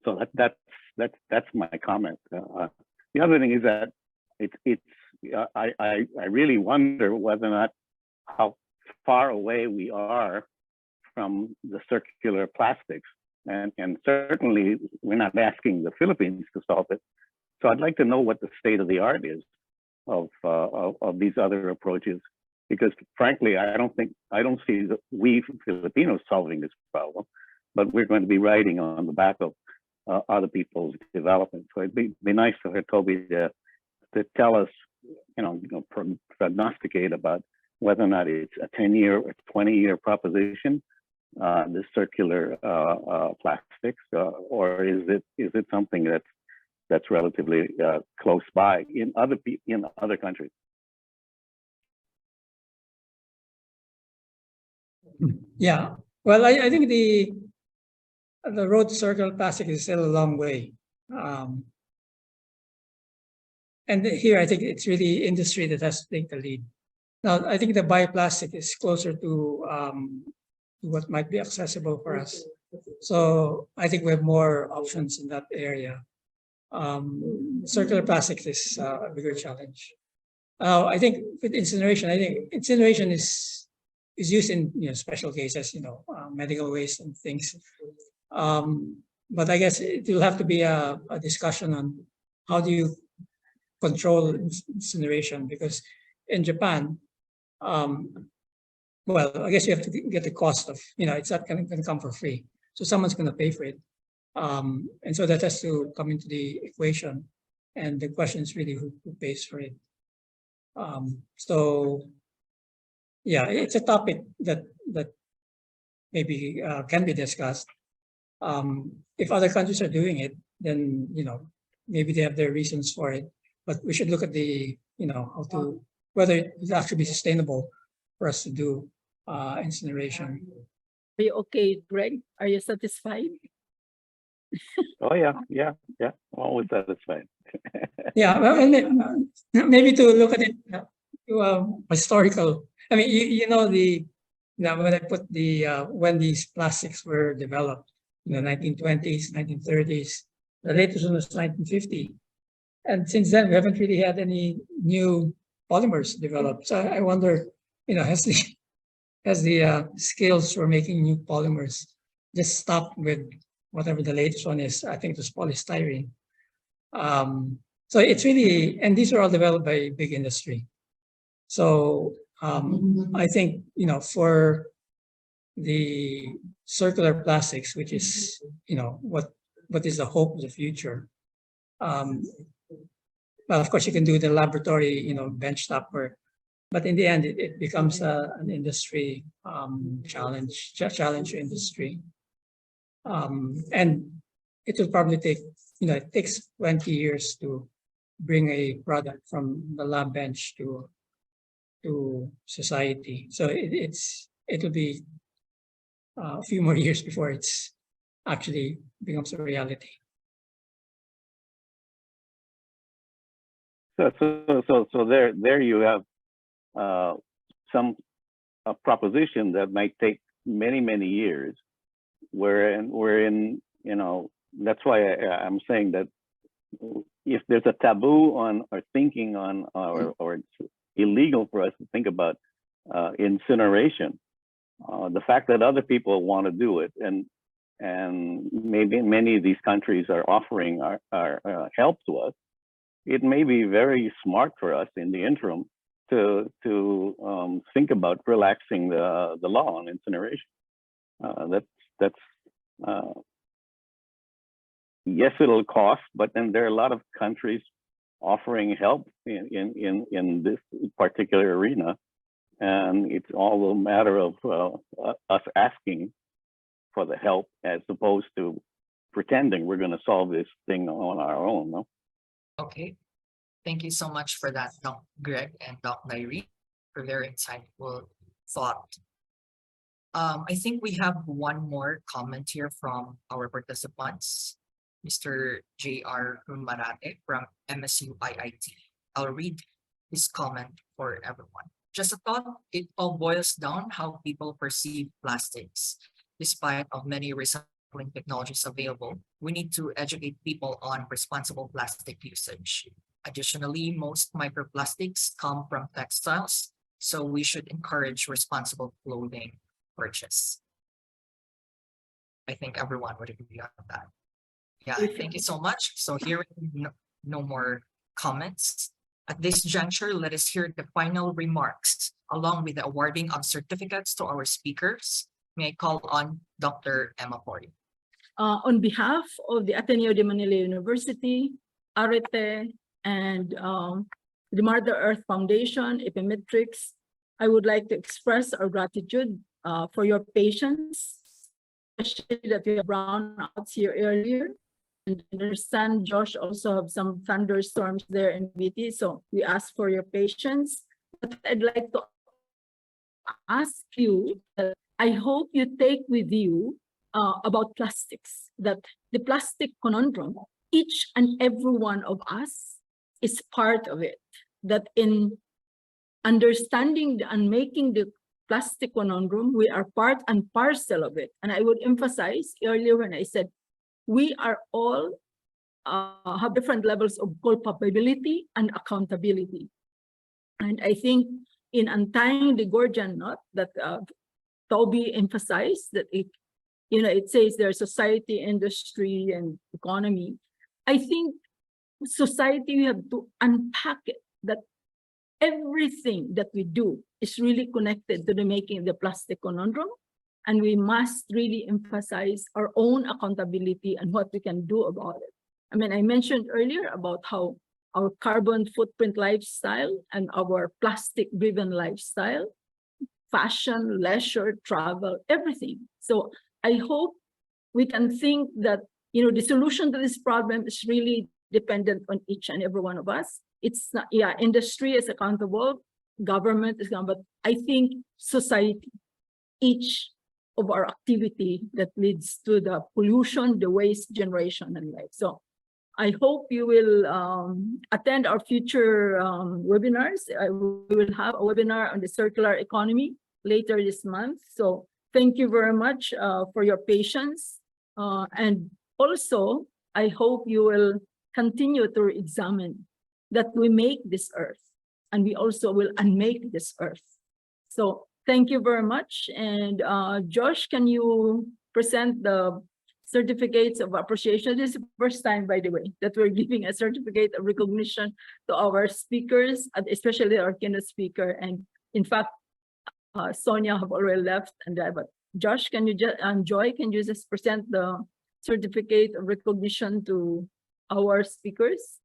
So that's my comment. The other thing is that I really wonder whether or not how far away we are from the circular plastics, and certainly we're not asking the Philippines to solve it. So I'd like to know what the state of the art is of these other approaches, because frankly, I don't see we Filipinos solving this problem, but we're going to be riding on the back of other people's development. So it'd be nice for Toby to tell us, prognosticate about whether or not it's a 10-year or 20-year proposition, the circular plastics, or is it something that's relatively close by in other countries? Yeah, well, I think the road to circular plastic is still a long way. And here, I think it's really industry that has to take the lead. Now, I think the bioplastic is closer to what might be accessible for us. So I think we have more options in that area. Circular plastic is a bigger challenge. I think with incineration, is used in special cases, medical waste and things. But I guess it will have to be a discussion on how do you control incineration, because in Japan, well, I guess you have to get the cost of, it's not going to come for free. So someone's going to pay for it. And so that has to come into the equation. And the question is really who pays for it. So yeah, it's a topic that maybe can be discussed. If other countries are doing it, then, maybe they have their reasons for it. But we should look at the, whether it actually be sustainable for us to do incineration. Are you okay, Greg? Are you satisfied? Oh yeah, always satisfied. Yeah, well, and maybe to look at it to historical. I mean, when I put when these plastics were developed, in the 1920s, 1930s, the latest one was 1950. And since then, we haven't really had any new polymers developed. So I wonder, has the skills for making new polymers just stopped with whatever the latest one is? I think it was polystyrene. So it's really, and these are all developed by big industry. So I think, for the circular plastics, which is, what is the hope of the future? Well, of course, you can do the laboratory, benchtop work, but in the end, it becomes an industry challenge to industry. And it will probably take, it takes 20 years to bring a product from the lab bench to society. So it'll be a few more years before it's actually becomes a reality. So there you have a proposition that might take many years, wherein that's why I'm saying that if there's a taboo on or thinking on or it's illegal for us to think about incineration, the fact that other people want to do it and maybe many of these countries are offering our help to us, it may be very smart for us in the interim to think about relaxing the law on incineration. Yes, it'll cost, but then there are a lot of countries offering help in this particular arena, and it's all a matter of us asking for the help as opposed to pretending we're going to solve this thing on our own. No? Okay. Thank you so much for that, Doc Greg and Doc DAYRIT, for their insightful thought. I think we have one more comment here from our participants, Mr. J.R. Rumarate from MSU IIT. I'll read his comment for everyone. Just a thought, it all boils down how people perceive plastics. Despite of many recycling technologies available, we need to educate people on responsible plastic usage. Additionally, most microplastics come from textiles, so we should encourage responsible clothing purchase. I think everyone would agree on that. Yeah, thank you so much. So here, no more comments. At this juncture, let us hear the final remarks, along with the awarding of certificates to our speakers. May I call on Dr. Emma PORIO. On behalf of the Ateneo de Manila University, ARETE, and the Mother Earth Foundation, Epimetrics, I would like to express our gratitude for your patience, especially that we have brownouts here earlier. And I understand Josh also have some thunderstorms there in BT, so we ask for your patience. But I'd like to ask you that I hope you take with you about plastics, that the plastic conundrum, each and every one of us is part of it, that in understanding and making the plastic conundrum, we are part and parcel of it. And I would emphasize earlier when I said, we are all have different levels of culpability and accountability. And I think in untying the Gordian knot that Toby emphasized, that it says there's society, industry, and economy. I think society, we have to unpack it, that everything that we do is really connected to the making of the plastic conundrum. And we must really emphasize our own accountability and what we can do about it. I mean, I mentioned earlier about how our carbon footprint lifestyle and our plastic-driven lifestyle, fashion, leisure, travel, everything. So I hope we can think that, the solution to this problem is really dependent on each and every one of us. It's not, industry is accountable, government is accountable, but I think society, each of our activity that leads to the pollution, the waste generation, and life. So I hope you will attend our future webinars. We will have a webinar on the circular economy later this month. So thank you very much for your patience. And also, I hope you will continue to examine that we make this earth, and we also will unmake this earth. So thank you very much. And Josh, can you present the certificates of appreciation? This is the first time, by the way, that we're giving a certificate of recognition to our speakers, especially our keynote speaker. And in fact, Sonia have already left. But Josh, can you just, and Joy, can you just present the certificate of recognition to our speakers?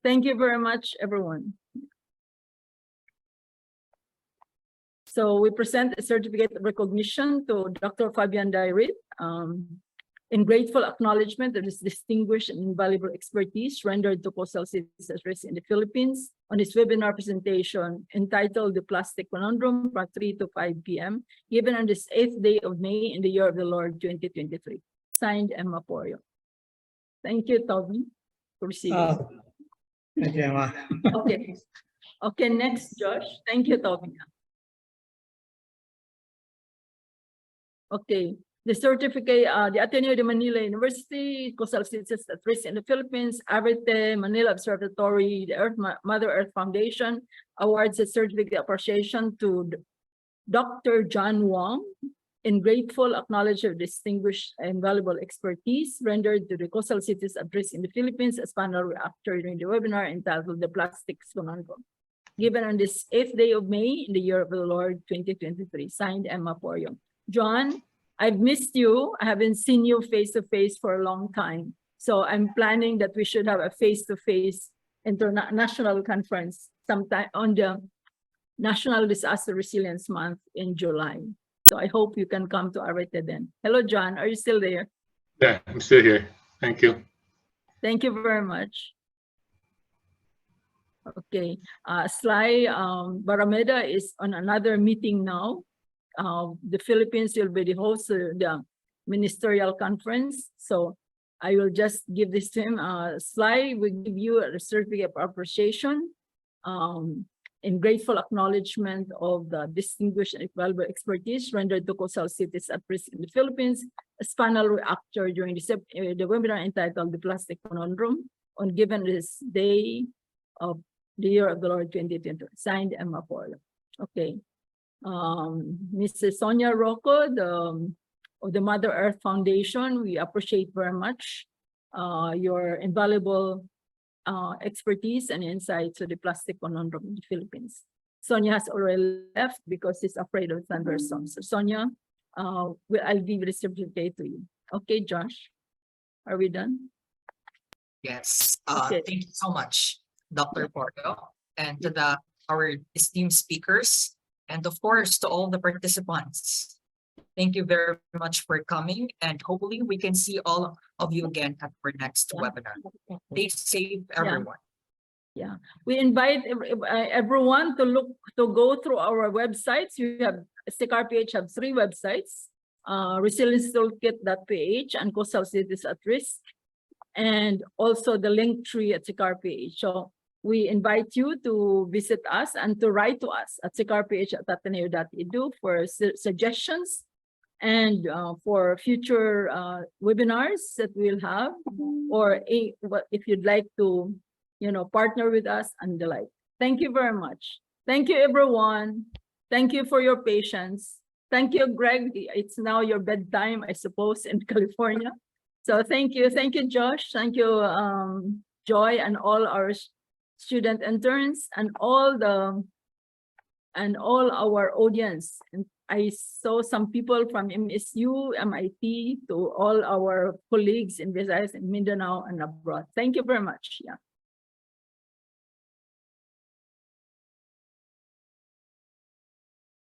Thank you very much, everyone. So we present a certificate of recognition to Dr. FABIAN DAYRIT in grateful acknowledgement of his distinguished and invaluable expertise rendered to coastal cities at risk in the Philippines on his webinar presentation entitled The Plastic Conundrum, from 3 to 5 p.m., given on this 8th day of May in the year of the Lord 2023. Signed, Emma PORIO. Thank you, Toby, for receiving. Thank you, Emma. Okay. Okay, next, Josh. Thank you, Toby. Okay, the certificate, the Ateneo de Manila University, coastal cities at risk in the Philippines, ARETE, Manila Observatory, the Mother Earth Foundation awards a certificate of appreciation to Dr. John WONG in grateful acknowledgement of distinguished and valuable expertise rendered to the coastal cities at risk in the Philippines as panel reactor during the webinar entitled The Plastics Conundrum. given on this 8th day of May in the year of the Lord 2023. Signed, Emma PORIO. John, I've missed you. I haven't seen you face to face for a long time. So I'm planning that we should have a face-to-face international conference sometime on the National Disaster Resilience Month in July. So I hope you can come to Arete then. Hello, John. Are you still there? Yeah, I'm still here. Thank you. Thank you very much. Okay, Sly, BARRAMEDA is on another meeting now. The Philippines will be the host of the ministerial conference. So I will just give this to him. Sly will give you a certificate of appreciation in grateful acknowledgement of the distinguished and valuable expertise rendered to coastal cities at risk in the Philippines, as panel reactor during the webinar entitled The Plastic Conundrum on given this day of the year of the Lord 2020. Signed, Emma PORIO. Okay. Mrs. Sonia ROCO, of the Mother Earth Foundation, we appreciate very much your invaluable expertise and insights to the plastic conundrum in the Philippines. Sonia has already left because she's afraid of thunderstorms. So Sonia, I'll give the certificate to you. Okay, Josh, are we done? Yes. Okay. Thank you so much, Dr. PORIO, and to our esteemed speakers, and of course to all the participants. Thank you very much for coming, and hopefully we can see all of you again at our next webinar. Stay safe, everyone. Yeah, we invite everyone to go through our websites. You have CCARPH have 3 websites: resilienceToolkit.ph and Coastal Cities at Risk, and also the link tree at CCARPH. So we invite you to visit us and to write to us at ccarph@ateneo.edu for suggestions and for future webinars that we'll have, or if you'd like to, partner with us and the like. Thank you very much. Thank you, everyone. Thank you for your patience. Thank you, Greg. It's now your bedtime, I suppose, in California. So thank you. Thank you, Josh. Thank you, Joy, and all our student interns and all our audience. And I saw some people from MSU, MIT, to all our colleagues in Visayas and Mindanao and abroad. Thank you very much. Yeah.